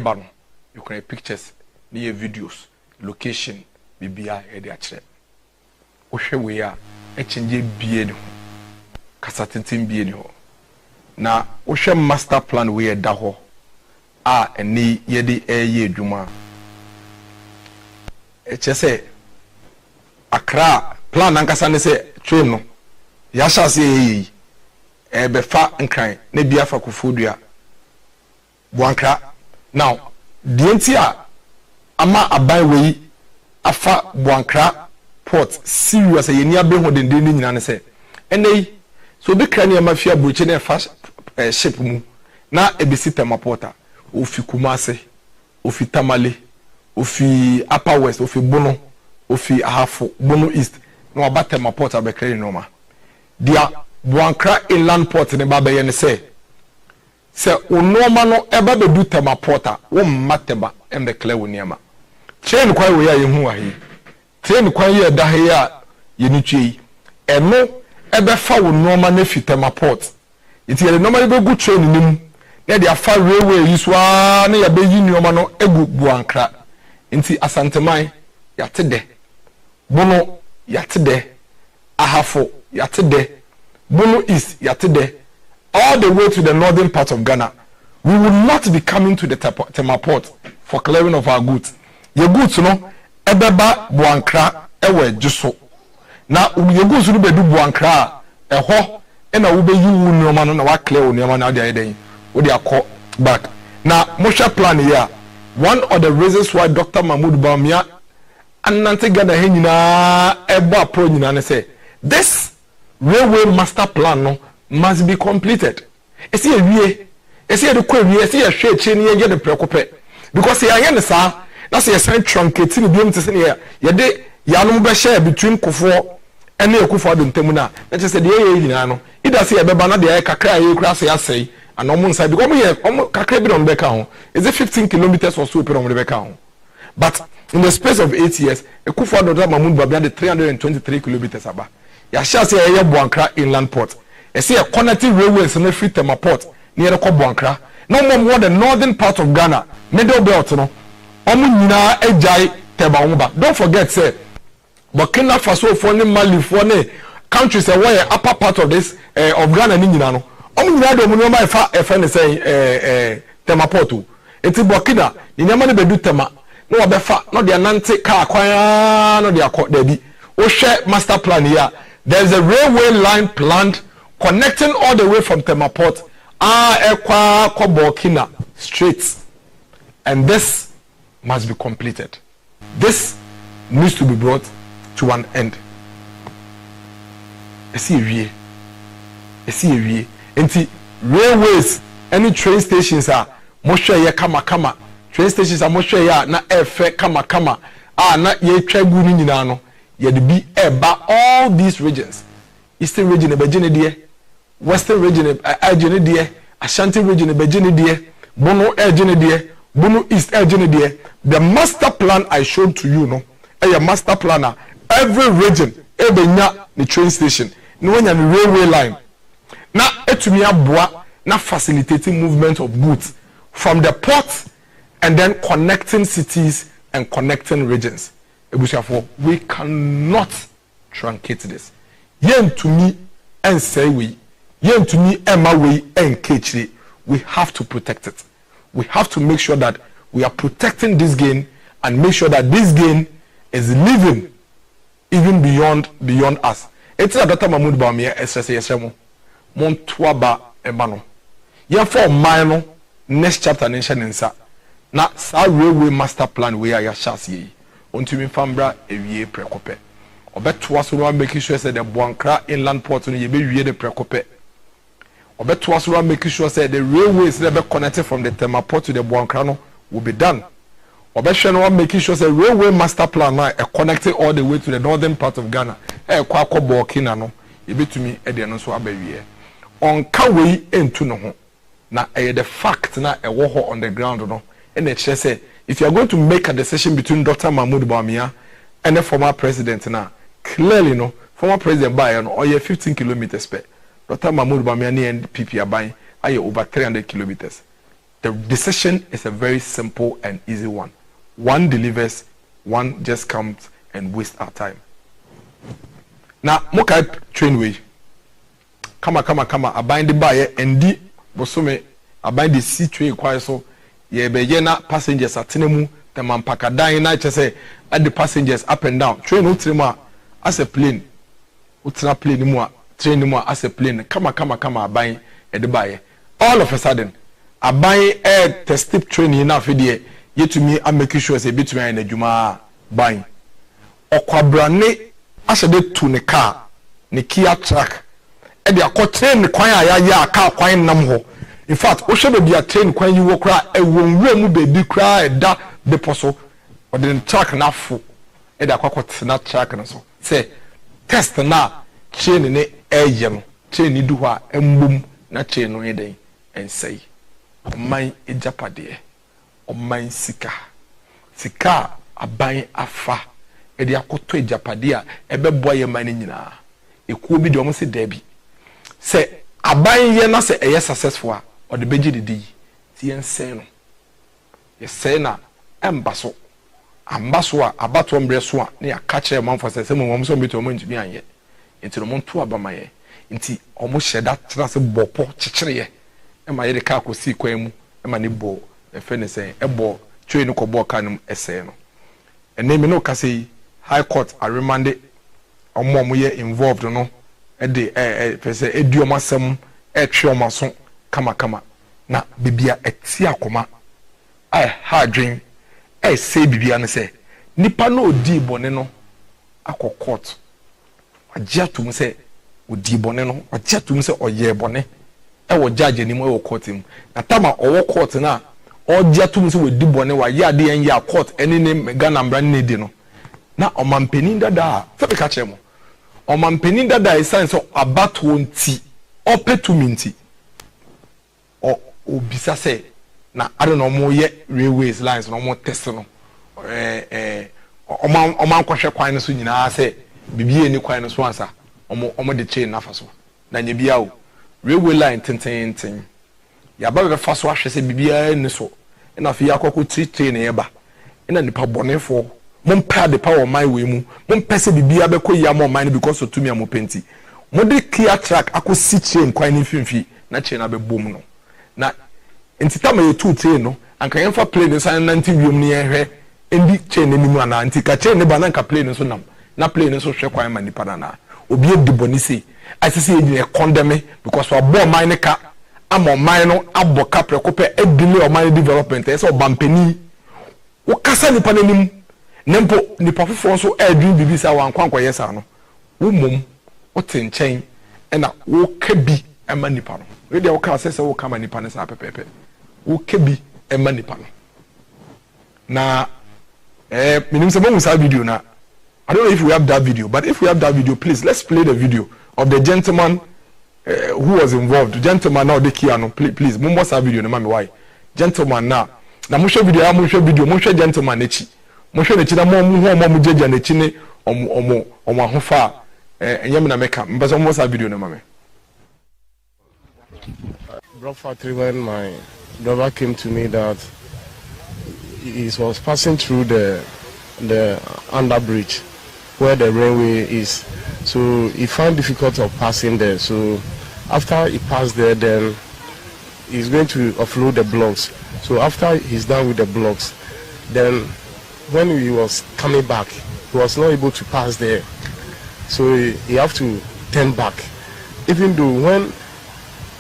can pictures, near videos, location, BBI, etc. We are a change being Casatin being. Now, Ocean master plan we are daho. And ni yedi ye juma. Say Accra plan Ankasane say Chuno. Yasha say befa nkran na bia fa Akufo Buankra. Now the entia ama aban we afa Buankra port serious ye ni aben hodende ni nyina ne se enei so be kra ne mafia broche na fa ship mu na ebesi Tema-Porta ofi Kumase ofi Tamale ofi Upper West ofi Bono ofi Ahafo Bono East no aba Tema-Porta be kra normal dia Buankra inland port ne baba ye ne se onoma no eba be du Tema-Porta wo mateba embe kle wo niama chain kwa we ya ye hu ahi train kwa ye da he ya ye ni twi eno ebe fa wo noma na fi Tema-Port iti ye normally be gu train nim na dia fa railway yi so na ya be yi nioma no egu Buankra nti asanteman ya tede Bono ya tede Ahafo ya tede Bono East yatide all the way to the northern part of Ghana. We will not be coming to the Tema-Port for clearing of our goods. Your goods no ebeba Buankra ewe juso. Na your goods no be do Buankra eho ena wo be yi wu nneoma no na wa clear nneoma na dey den wo dey akọ back. Na motion plan here, one of the reasons why Dr. Mahmoud Bawumia anante Ghana he nyina ebo apro nyina ne say this railway master plan no must be completed. Esi ewie, esi edekọ ewie, esi ehwe eche ni ye de prekope. Because ya yen sa, na se yesen truncate ni biom tese ne ye de yanom be share between Kofo ene Akufo Addo ntemu na. Na che se de ye nyina no. Ida se ye beba na de ye kakra ye kura se asei. And omo nsa because omo ye omo kakra bi don be ka ho. Is it 15 kilometers or so pe don be ka ho. But in the space of 8 years, Akufo Addo Mahmoud Bawumia de 323 kilometers aba. Ya sha se ye Buankra inland port. E se ye connecting railways na free Tema-Port near the Buankra. No more the northern part of Ghana, middle belt no. Omu nyina ejai Tema-Umba. Don't forget say Burkina Faso for ne Mali for ne countries where upper part of this of Ghana ni nyina no. Omu nyina do mu no ma efa ne say Tema-Port. Eti Burkina ni nyama ne bedu Tema. No obefa no de anante car kwan no de akọ dabi. O share master plan here. There's a railway line planned connecting all the way from Tema-Port Ekwa Burkina straight, and this must be completed. This needs to be brought to an end. Esi ewie. Enti railways, any train stations are moshe ye kama. Train stations are moshe ya na efe kama. Na ye twegu ni nyina no. Ye de bi eba all these regions. Eastern region ebegene die, Western region ejene die, Ashanti region ebegene die, Bono ejene die, Bono East ejene die. The master plan I showed to you no, a master planner. Every region ebenya the train station, no wenya the railway line. Na etumi aboa na facilitating movement of goods from the port and then connecting cities and connecting regions. We cannot truncate this. Yen to me and say we, yen to me Emma we and we have to protect it. We have to make sure that we are protecting this gain and make sure that this gain is living even beyond us. It's a Dr. Mahmoud Bawumia SSSM Montwaba Ebano. Yeah, for minor next chapter nation insa. Na sa railway master plan we are shasi. Untimi fambra ewie prekope. Obeto so no make sure say the Boankra inland port no ye be wie the prekope. Obeto so no make sure say the railways that be connected from the Tema port to the Boankra no will be done. Obesha no making sure say railway master plan now connected all the way to the northern part of Ghana. Kwa Burkina no ye betumi e de no so abawie. On ka we entu no ho. Na the fact na e wo ho on the ground no. And it say if you are going to make a decision between Dr. Mahmoud Bawumia and the former president now, clearly no former president buy no or 15 kilometers per. Dr. Mahmoud Bawumia ni NPP are buying over 300 kilometers. The decision is a very simple and easy one. One delivers, one just comes and wastes our time. Now, moka trainway. Kama abind the buyer and di bosume abind the sea train kwai so ye be na passengers atenemu Tema-Mpakadan na say at the passengers up and down. Train utrima as a plane. Utra plane mu train mu as a plane. Kama abind e the buyer. All of a sudden abind the steep train na fidie yet to me I'm making sure say bit me in the juma buying okwabrane asede to ne car ne Kia track e de akotrain ne kwan ya car kwan nam ho. In fact o shebe bia train kwan yi wo kra e wonwura mu bebi kra e da deposo o de track na fo e de akokot na track no so say test na train ne eye no train ni du ho a embum na train no e den and say man ejapade oman sika aban afa e de akoto ejapade a ebebo ye man nyina ekuo bi de omo se dabi se aban ye na se eye successful a o de beji didi ti ense no ye se na embaso ambaso a abato mbre so a na ya kache manfo se mo so beto mo ntumi anye enti no mo nto abamaye enti omo hyeda tra se bopo kyekyere ye e ma ye de ka akosi kwan mu e ma ne bo efene say ebo train ko bo kanum ese no ene me no ka say high court a remanded omo ye involved no e de pese eduoma sem e twoma so kama na bibia eti akoma ai ha dwen e say bibia no say nipa no odi bone no akọ court agiatum say odi bone no agiatum say oye bone e wo judge ni mo e wo court mu na tama owo court na ogiatum say odi bone wa ya de en ya court eni ne Ghana mbra ne di no na omampeni dada fe be ka chemo omampeni dada e sense abato nti opetuminti obisa say na I don't know mo ye railways lines no mo test no oman kwahwe kwan no so nyina say bibie ni kwan no so ansa omo de chain na fa so na nya bia o railway line tenten ya ba be fa so ahwe say bibia ni so na fa yakoko train e ba na nipa bonefo mo mpa de power my way mu mo mpese bibia be ko ya mo man because of tumi amopenti mo de Kia track akosi chain kwan ni fimfi na chain na be bom no na entita ma yetu train no anka yemfa plane so na nti wiom ne yehwe endi chain ni mu ana nti ka chain ne ba na nka plane so nam na plane so hwe kwan ma nipa na obi ediboni sei asisi ejine condemn because wa bo man ne ka amo man no abo ka prekope edile o man development e so bampani wo kasa nipa nanim nempo nipa fofo so edwin bibisa wa nkwankwa yesa no wo mom wo tenchen e na wo ka bi ema nipa no we dey wo ka sese wo ka ma nipa ne sa pepepe wo ka bi ema nipa no na minim se mo sa video na I don't know if we have that video, but if we have that video, please let's play the video of the gentleman who was involved. Gentleman now the Kia no please mo must have video no mami why gentleman na mo show video mo show gentleman echi mo show echi na mo jeje na echi ne omo ahofa enyem na meka mbaso mo must have video no mami. Brought when my brother came to me that he was passing through the under bridge where the railway is, so he found difficult of passing there. So after he passed there, then he's going to offload the blocks. So after he's done with the blocks, then when he was coming back, he was not able to pass there. So he have to turn back. Even though when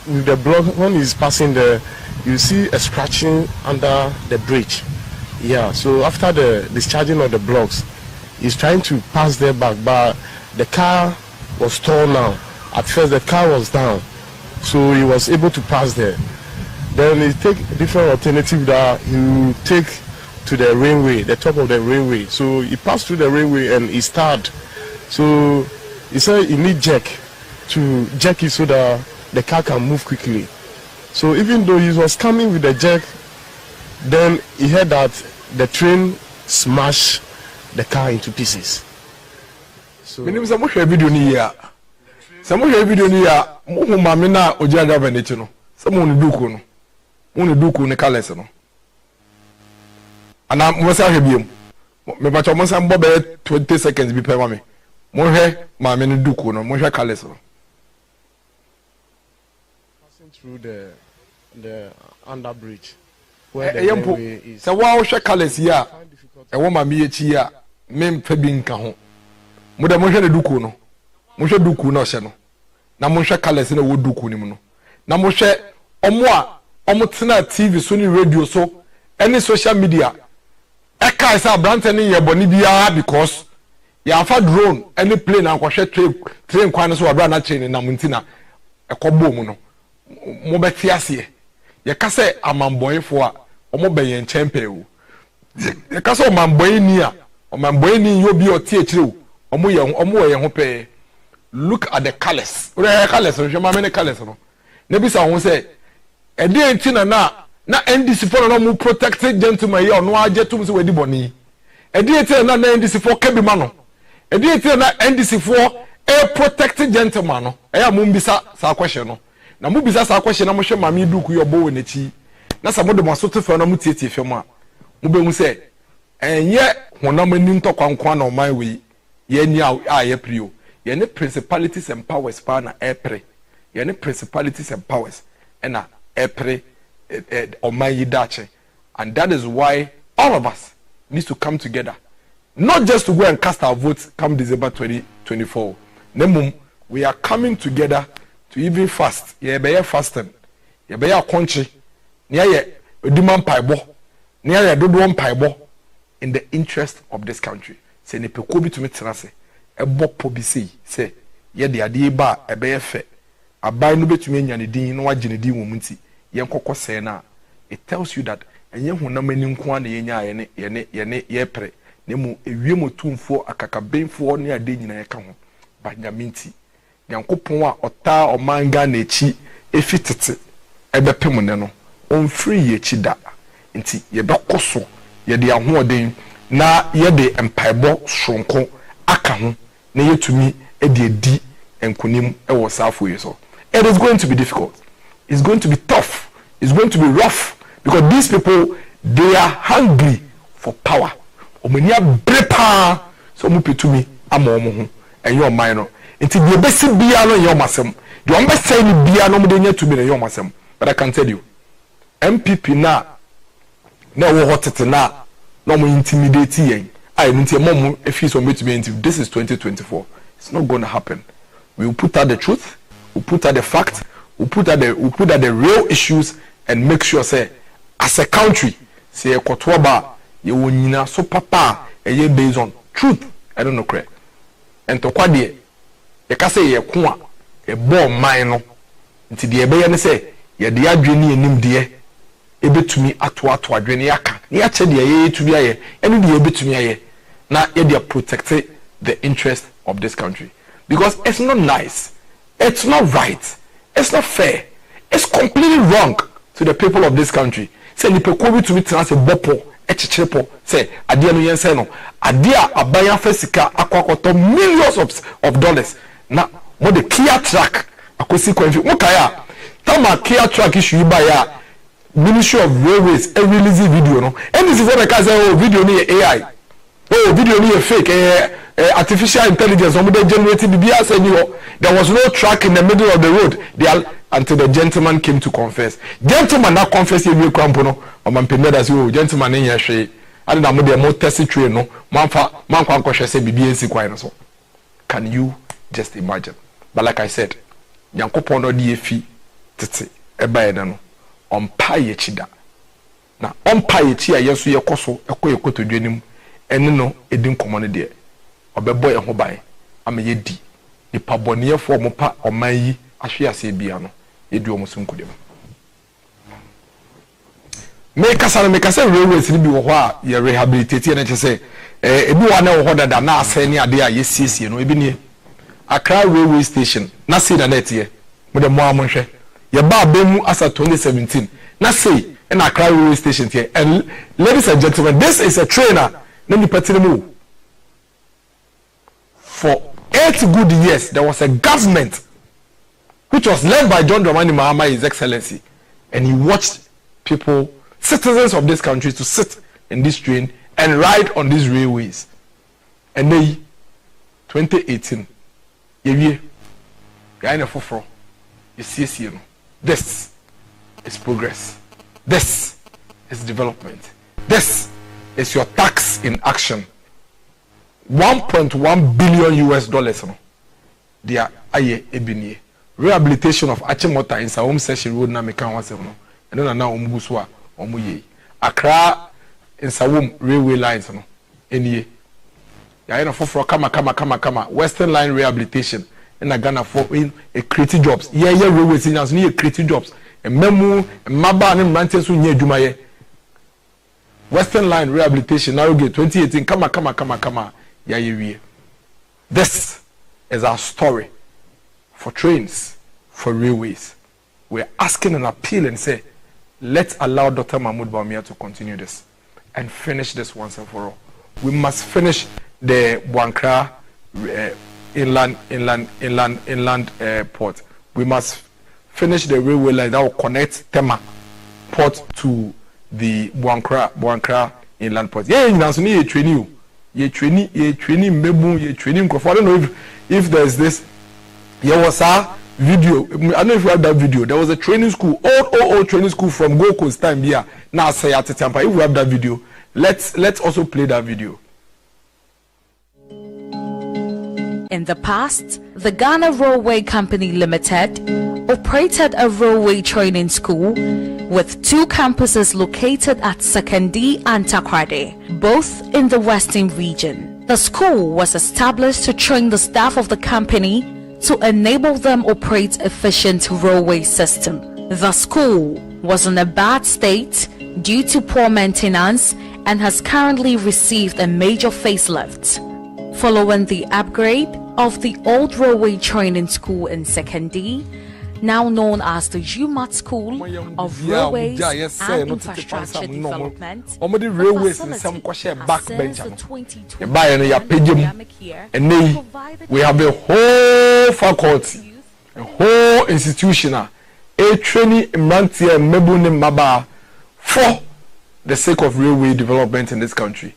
with the block, when he's passing there, you see a scratching under the bridge. Yeah, so after the discharging of the blocks, he's trying to pass there back, but the car was torn now. At first the car was down, so he was able to pass there. Then he take different alternative that he will take to the railway, the top of the railway. So he passed through the railway and he started. So he said he need jack to jack it so that the car can move quickly. So even though he was coming with the jack, then he heard that the train smashed the car into pieces. So video ni ya. Video ni ya mo mama na oja driver ne chi no. Someone duku no. Mo duku ne kales no. Ana mo sa hwebiem. Me ba cho mo sa mbo be 20 seconds bi pe ma me. Mo hwe mama ne duku no, mo hwe kales no. Passing through the under bridge where the railway is. So wa hwe kales ya. E wo mama ye chi ya. Me mfa bi nka ho. Mo da mo hwe ne duku no. Mo hwe duku no hye no. Na mo hwe kales na wo duku ni mu no. Na mo hwe omo tena TV so ni radio so any social media e kai sa brand ni ye boni bia because ya fa drone any plane an kwhwe train kwan so abra na train na muntina e kobo mu no mo beti ase ye ka se amamboyefo a omo be ye nchempe o ye ka se omamboy ni yo bi oti akire o omo ye ho pe. Look at the colors. Ore colors no hwema me ne colors no na bisa ho se e dey ntina na NDC for no mu protected gentleman here no ajetum se wadi boni e dey ntina na NDC for kabima no e dey ntina na NDC for a protected gentleman no e ya mu mbisa sa question no na mu bisa sa question na mo hwe mame duku yo bo wenachi na sa mo de mo soto fe na mu tietie fe mu a mo be hu se enye honam ani ntokwankwa na o man we ye ni a ye prio ye ne principalities and powers pa na epre ye ne principalities and powers na epre omayi dache. And that is why all of us need to come together, not just to go and cast our votes come December 2024. Nemum, we are coming together to even fast. Ye be fasting, ye be country, near ye diman paibo, near ye dodo paibo, in the interest of this country. Say ne pekobi to me tenase. Ebo pobisi say ye de ade ba ebe fe abai no betumi anya ne din no agye ne din wo munti ye nkokɔ sɛ na it tells you that enye honam ani nko na ye nya ye pre ne mu ewie motumfo akakabenfo ne ade nyina ye ka ho ba nyaminti nyankopon a ɔta ɔmanga na echi efitete ebepem ne no on free ye chi da nti ye bɛkɔso ye de ahoɔden na ye de empaebɔ sonko aka ho na yetumi edi enkunim ewo safo yi so. It is going to be difficult. It's going to be tough. It's going to be rough because these people, they are hungry for power. Omania brepa so mu petumi amomo ho enyo man no. Nti de besi bia no ye omasem. De on be say ni bia no mu de nya tumi na ye omasem. But I can tell you, MPP na wo hotete na mo intimidate yen. I nti mom efi so metumi nti this is 2024. It's not going to happen. We will put out the truth, we will put out the facts, we will put out the real issues and make sure say as a country say ekotwa ye wonyina so papa eye based on truth. I don't know correct. And to kwa de ye ka say ye ko a e bo man no nti de ebe ye ne say ye de adwene enim de ebetumi ato adwene aka ne ya che de ye tumi aye ene de ebetumi aye na ye de protect the interest of this country. Because it's not nice, it's not right, it's not fair, it's completely wrong to the people of this country. Say ni pekobi to me trans bopo echichepo say adia no yense no adia abaya fesika akwakoto millions of dollars na mo the clear track akosi kwanfi mo kaya tama clear track issue ba ya Ministry of Railways a release video no and this is what I can say oh video ni AI oh video ni fake artificial intelligence generated there was no track in the middle of the road until the gentleman came to confess. Gentleman now confess every crampono or man say oh gentleman in your ade na mo de mo test train no manfa mankwa nkohwe se bibi ensi kwan no so. Can you just imagine? But like I said, Yankopon no de efi tete eba eda no ompa ye chida na ompa ye chi ayeso ye koso ekotodwanim ene no edin komo ne de obebo ye ho ban ama ye di nipa boneyefo mo pa oman yi ahwe ase bia no yedi omo sunkudem make us railways ni bi wo ho a ye rehabilitate na che say ebi wa na wo ho dada na ase ni ade a ye siesie no ebi ni Accra railway station na say na net ye mo de mo amonhwe ye ba bemu asa 2017 na say in Accra railway station here. And ladies and gentlemen, this is a trainer for 8 good years. There was a government which was led by John Dramani Mahama, His Excellency, and he watched people, citizens of this country, to sit in this train and ride on these railways. And they 2018 this is progress. This is development. This is your tax in action. 1.1 billion US dollars. They are aye ebini. Rehabilitation of Achimota in Sawom Session Road na meka wasem no. Eno na omuguswa omuye. Accra in Sawom railway lines no. Eniye. Ya na foforo kama Western Line rehabilitation in Ghana for a creative jobs. Yeah railway signals ni creative jobs. Memu maba ne mrante so nya adwuma ye. Western Line rehabilitation now get 2018 kama ya yewie. This is our story for trains, for railways. We're asking an appeal and say, let's allow Dr. Mahmoud Bawumia to continue this and finish this once and for all. We must finish the Buankra inland port. We must finish the railway line that will connect Tema port to the Buankra inland port. Yeah, you know, you training mebu, you training. I don't know if there's this. There was a video. I don't know if you have that video. There was a training school, old training school from Gold Coast time here. Now say at Tampa. If we have that video, let's also play that video. In the past, the Ghana Railway Company Limited operated a railway training school with 2 campuses located at Sekondi and Takoradi, both in the Western region. The school was established to train the staff of the company to enable them operate efficient railway system. The school was in a bad state due to poor maintenance and has currently received a major facelift. Following the upgrade of the old railway training school in Sekondi, now known as the UMAT School of Railways and Infrastructure Development, railways in some backbench. And we have a whole faculty, a whole institution, a training Mantia Mebune Maba for the sake of railway development in this country.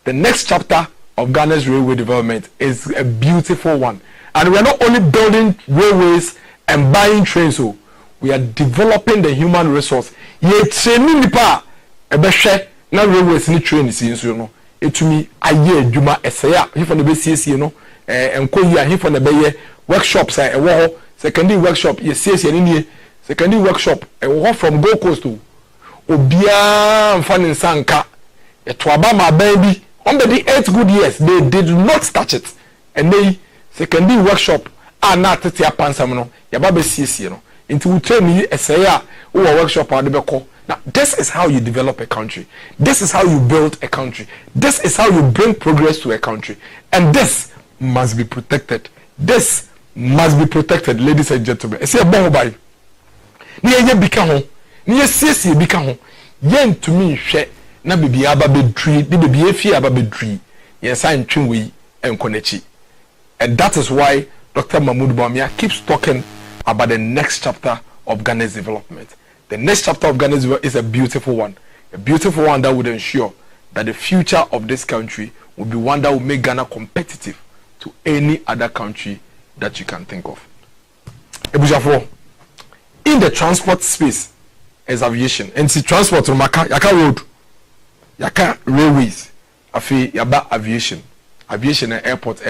The next chapter of Ghana's railway development is a beautiful one. And we are not only building railways and buying trains, so we are developing the human resource. Ye training nipa ebehwe na railways ni trains so no etumi aye adwuma esaya hifo na be siesie no enko yi hifo na be ye workshops a ewo ho secondary workshop ye siesie ni nie secondary workshop ewo ho from Gold Coast to obia mfani nsanka eto aba ma ban bi on the 8 good years they did not touch it, and they secondary workshop are not tetia pansam no yaba be siesie no into we train you esaya o workshop a de be ko. Now this is how you develop a country, this is how you build a country, this is how you bring progress to a country, and this must be protected. This must be protected, ladies and gentlemen. I say a bon by ni ye bika ho ni ye siesie bika ho yen to me hwe na bibi aba bedri di bibi efi aba bedri yes I ntwe we enkonechi. And that is why Dr. Mahmoud Bawumia keeps talking about the next chapter of Ghana's development. The next chapter of Ghana's development is a beautiful one that would ensure that the future of this country will be one that will make Ghana competitive to any other country that you can think of. Ebujafo, in the transport space is aviation. And see transport on Yaka Road. yaka railways afi yaba aviation and airport.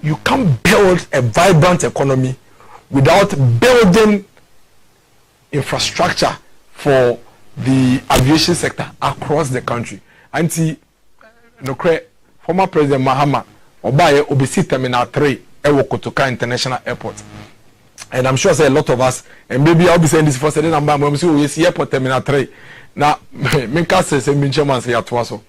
You can't build a vibrant economy without building infrastructure for the aviation sector across the country. Anti former President Mahama obaye obesi terminal 3 ewo Kotoka International Airport. And I'm sure say a lot of us, and maybe I'll be saying this for certain number when we see airport terminal 3. Now menka say me chairman say atwaso.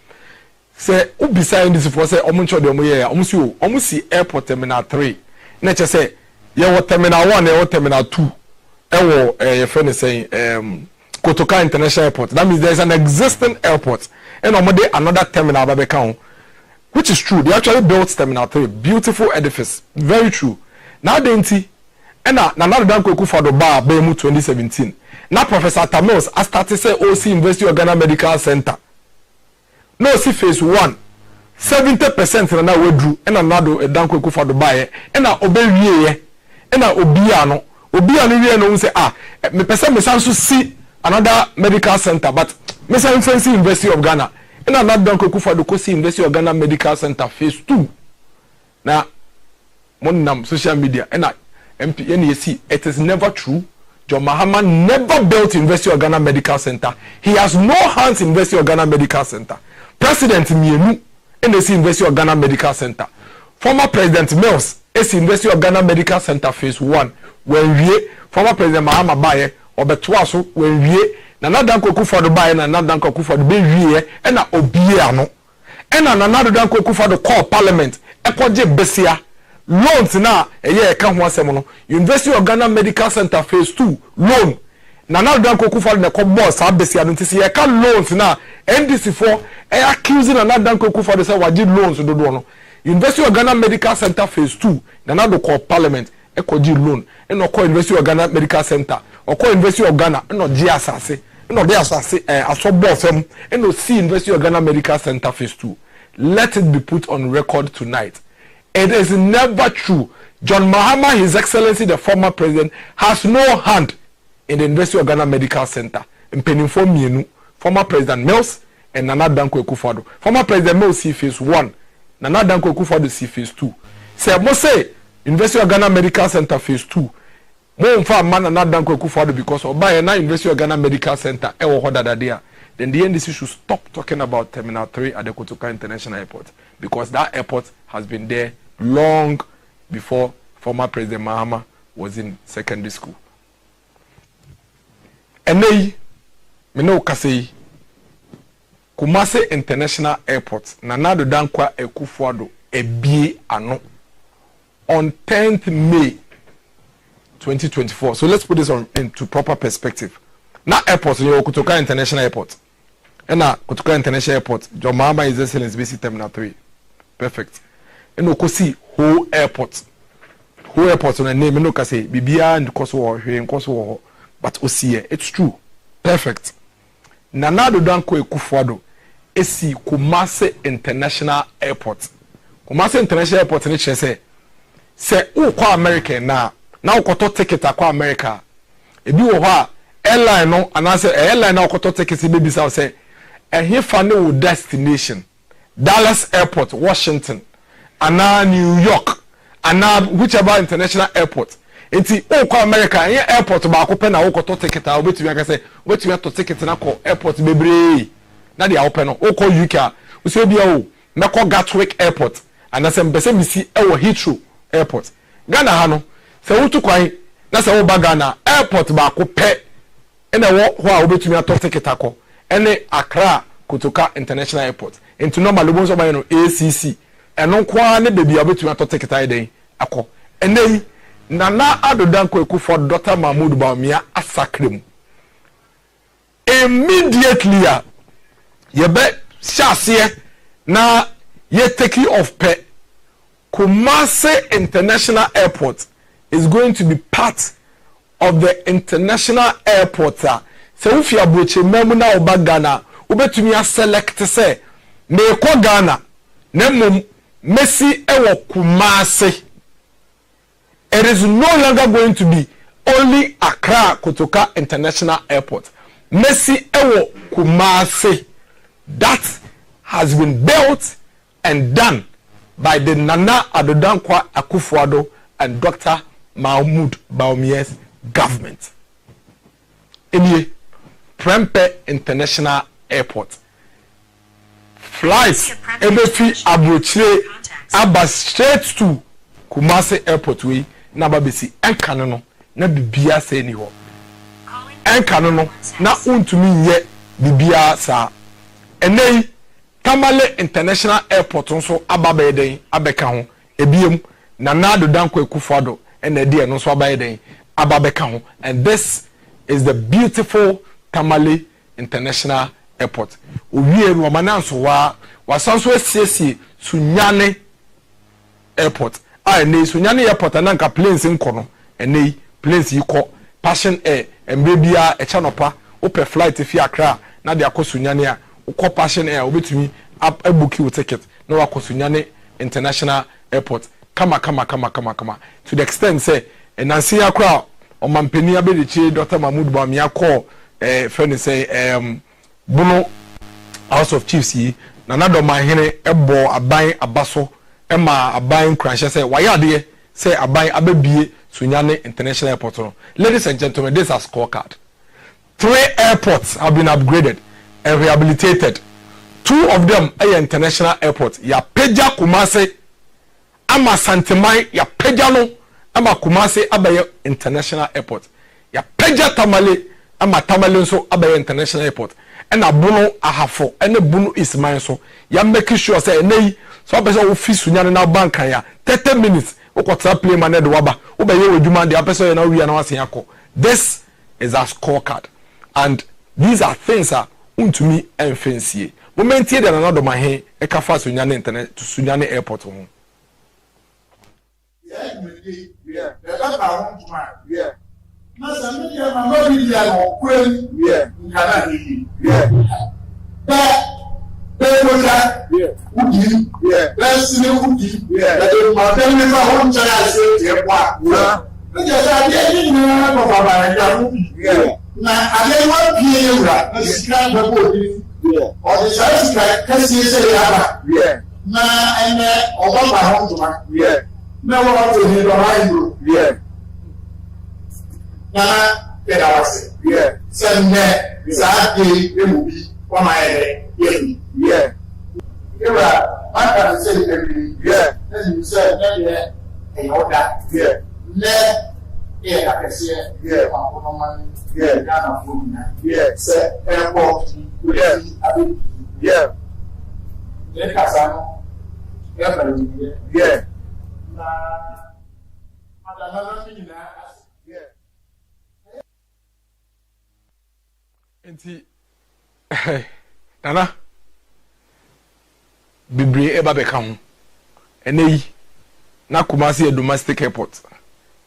Say obi saying this for say omuncho de omo ye omu si airport terminal 3. Na che say ye wo terminal 1 e wo terminal 2. Ewo your friend is saying Kotoka International Airport. That means there's an existing airport and omode another terminal babeka, which is true. They actually built terminal 3, beautiful edifice, very true. Now denti na Akufo Addo ba mu 2017. Now Professor Tamils has started say OC University of Ghana Medical Center. No see phase 1. 70% na wedru and another Akufo Addo ba na obewie na obiano wie no say me person me sanso see another medical center, but me say Fancy University of Ghana and another Akufo Addo ko see University of Ghana Medical Center phase 2. Now monam social media and MPNEC, it is never true. John Mahama never built University of Ghana Medical Center. He has no hands in University of Ghana Medical Center. President Mienu NSC University of Ghana Medical Center. Former President Mills is University of Ghana Medical Center phase 1. When we former President Mahama baye obetwaso when we na nadanko Akufo Addo baye na nadanko Akufo Addo be wie e na obie ano. E na nadanko Akufo Addo call parliament e koje besia. Loans na eye ka ho asem no University of Ghana Medical Center phase 2 loan na Akufo Addo na ko boss abesia no ntisi ye ka loans na NDC4 e accusing na Akufo Addo say waji loans dodo no University of Ghana Medical Center phase 2 na do call parliament e ko ji loan e no call University of Ghana Medical Center o call University of Ghana e no ji asase e no dey asase asobo fam e no see University of Ghana Medical Center phase 2. Let it be put on record tonight. It is never true. John Mahama, His Excellency, the former president, has no hand in the University of Ghana Medical Center. In Penifo Mienu, former President Mills and Nana Danko Akufo Addo. Former President Mills see phase 1, Nana Danko Akufo Addo see phase 2. Say, mo say, University of Ghana Medical Center phase 2. Mo unfa man Nana Danko Akufo Addo because Obaye na University of Ghana Medical Center ewo hoda there. Then the NDC should stop talking about Terminal 3 at the Kotoka International Airport because that airport has been there long before former President Mahama was in secondary school. Enei me no kase Kumasi International Airport na nado dankwa Akufo Addo ebie ano on 10th May 2024. So let's put this into proper perspective. Na airport you Kotoka International Airport. And na Kotoka International Airport, John Mahama is excellence BC Terminal 3. Perfect. And no see whole airport on a name no can say bibia and koso here and koso but osie it's true perfect nanado danko Akufo Addo esi Kumasi International Airport ne che say o kwa America na ukoto ticket akwa America ebi wo ho a airline no anase airline na ukoto ticket be bisa say ehefa ne wo destination Dallas Airport Washington ana New York ana whichever international airport enti o kwa America ye airport ba ko pe na wo ko to ticket a obetumi aka say obetumi to ticket na ko airport bebre na dia open no o ko UK o se bia o na ko Gatwick Airport ana se mbese misi e wo Heathrow Airport Ghana ha no se wo tu kwan na se wo ba Ghana airport ba ko pe na wo ho a obetumi to ticket akọ ene Accra Kotoka International Airport enti normal lo so ba no ACC eno kwa ne bebi abetumi ato ticket den akọ enei Nana Addo Danko Akufo Addo Dr. Mahmoud Bawumia asakrem immediately ye be shase na ye take off pe Kumasi International Airport is going to be part of the international airport se ufi abroche memu na oba Ghana ubetumi select say me ko Ghana na Messi ewo Kumasi. It is no longer going to be only Accra Kotoka International Airport. Messi ewo Kumasi. That has been built and done by the Nana Addo Dankwa Akufo Addo and Dr. Mahmoud Bawumia's government. Enie Prempeh International Airport. Flights ebefi abrochire aba straight to Kumasi Airport we na babesi enka no na bibia se ni ho. Enka no na untumi ye bibia sa. Enei Tamale International Airport nso ababe den abeka ho ebiem na Addo Dankwa Akufo Addo ene de no so ababe den ababeka ho, and this is the beautiful Tamale International Airport. Owie no mananso wa wasanso asiesie Sunyane Airport. Ene Sunyane Airport ananka planes nkono ene planes yiko Passion Air embebia echanopa ope flight fi Accra na de akọ Sunyane a ukọ Passion Air obetumi abuki wo ticket na wakọ Sunyane International Airport kama to the extent say enansi akra omampeni abedichi Dr. Mahmoud Bawumia call friend say Bono House of Chiefs yi na Mahene ebo aban abaso ema aban kranshe say wayade say aban abebie Sunyane International Airport no. Ladies and gentlemen, this is a scorecard. 3 airports have been upgraded and rehabilitated. 2 of them are international airports. Ya Peja Kumasi ama Santimai ya Peja no ama Kumasi abaye international airport. Ya Peja Tamale ama Tamale nso abaye international airport. And Bono ahafo and Bono is mine so ya make sure say nei so person wo fi Sunyane na bank ya 30 minutes okota play man de waba obaye odwuma de person na wi na wasen yakọ. This is a scorecard, and these are things that untumi enfensie momentie de na do mahe e ka fa Sunyane internet to Sunyane airport ho. Masa media ma media no kweli nkana ni Bekoja, Uki, Leslie Uki, my family for home child said, "What? Because I didn't know about my now, I didn't want to hear that. This kind of body, or the size like Cassie say, now, and over my home to my, no one to hear the now, get our say, send me, Zaki, the movie, for my head, yeah. I can say every and you said, and all that, I can say, Ghana food, say, airport, then Casano, Nana Bibre eba beka ho enei na Kumasi domestic airport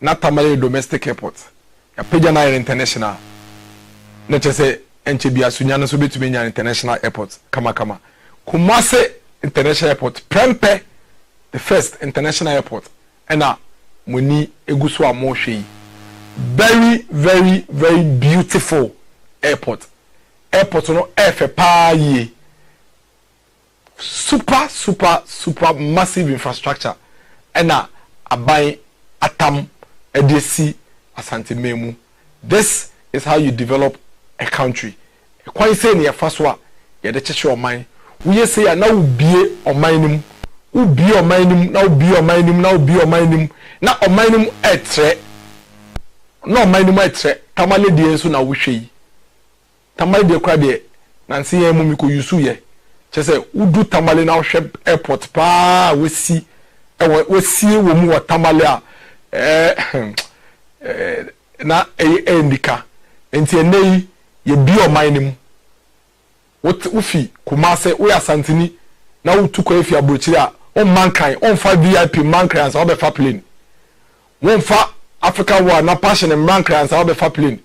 na Tamale domestic airport ya Peja na international na chese enche bia Sunyane so betumi nya international airport kama Kumasi international airport Prempeh the first international airport ena moni eguso amohwe very beautiful airport no efe pa ye super massive infrastructure ena aban atam edesi asante memu. This is how you develop a country. Kwan say ne yafa so a ye de cheche oman wo say na ubie oman nim na ubie oman nim na oman nim etre na oman nim etre Tamale die nso na wo hwe yi Tamale de kwa de nansi ye mumi ko yusu ye chese udu Tamale na hwe airport pa wesi wo mu wa Tamale a na endika enti enei ye bi o minim wofi Kumasi wo ya Santini na wutu ko efi abrochiri a on mankan on fa VIP mankan ansa wo be fa plane won fa Africa war na passion mankan ansa wo be fa plane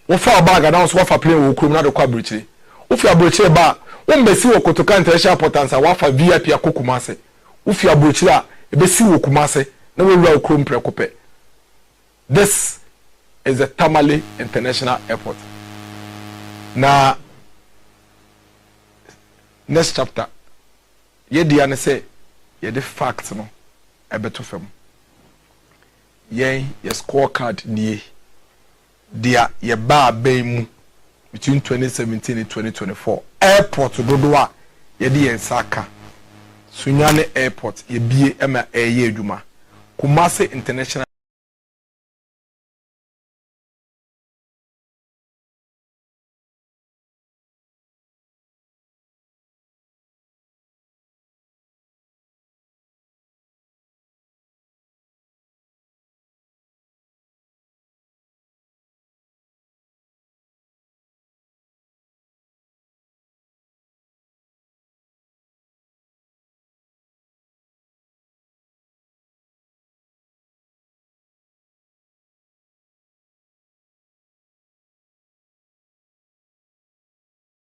wo fa bag na so fa plane wo krom na de kwa abrochiri wo fi abrochiri ba won be si wo Kotoka international airport ansa wo fa VIP akọ Kumasi wo fi abrochiri a e be si wo Kumasi na wo wura krom prekope. This is the Tamale International Airport. na next chapter ye dia ne say ye the fact no ebeto fam ye scorecard nie dia ye ba mu between 2017 and 2024 airport dodo a ye di ensaka Sunyane airport ye bie ema eye adwuma Kumasi International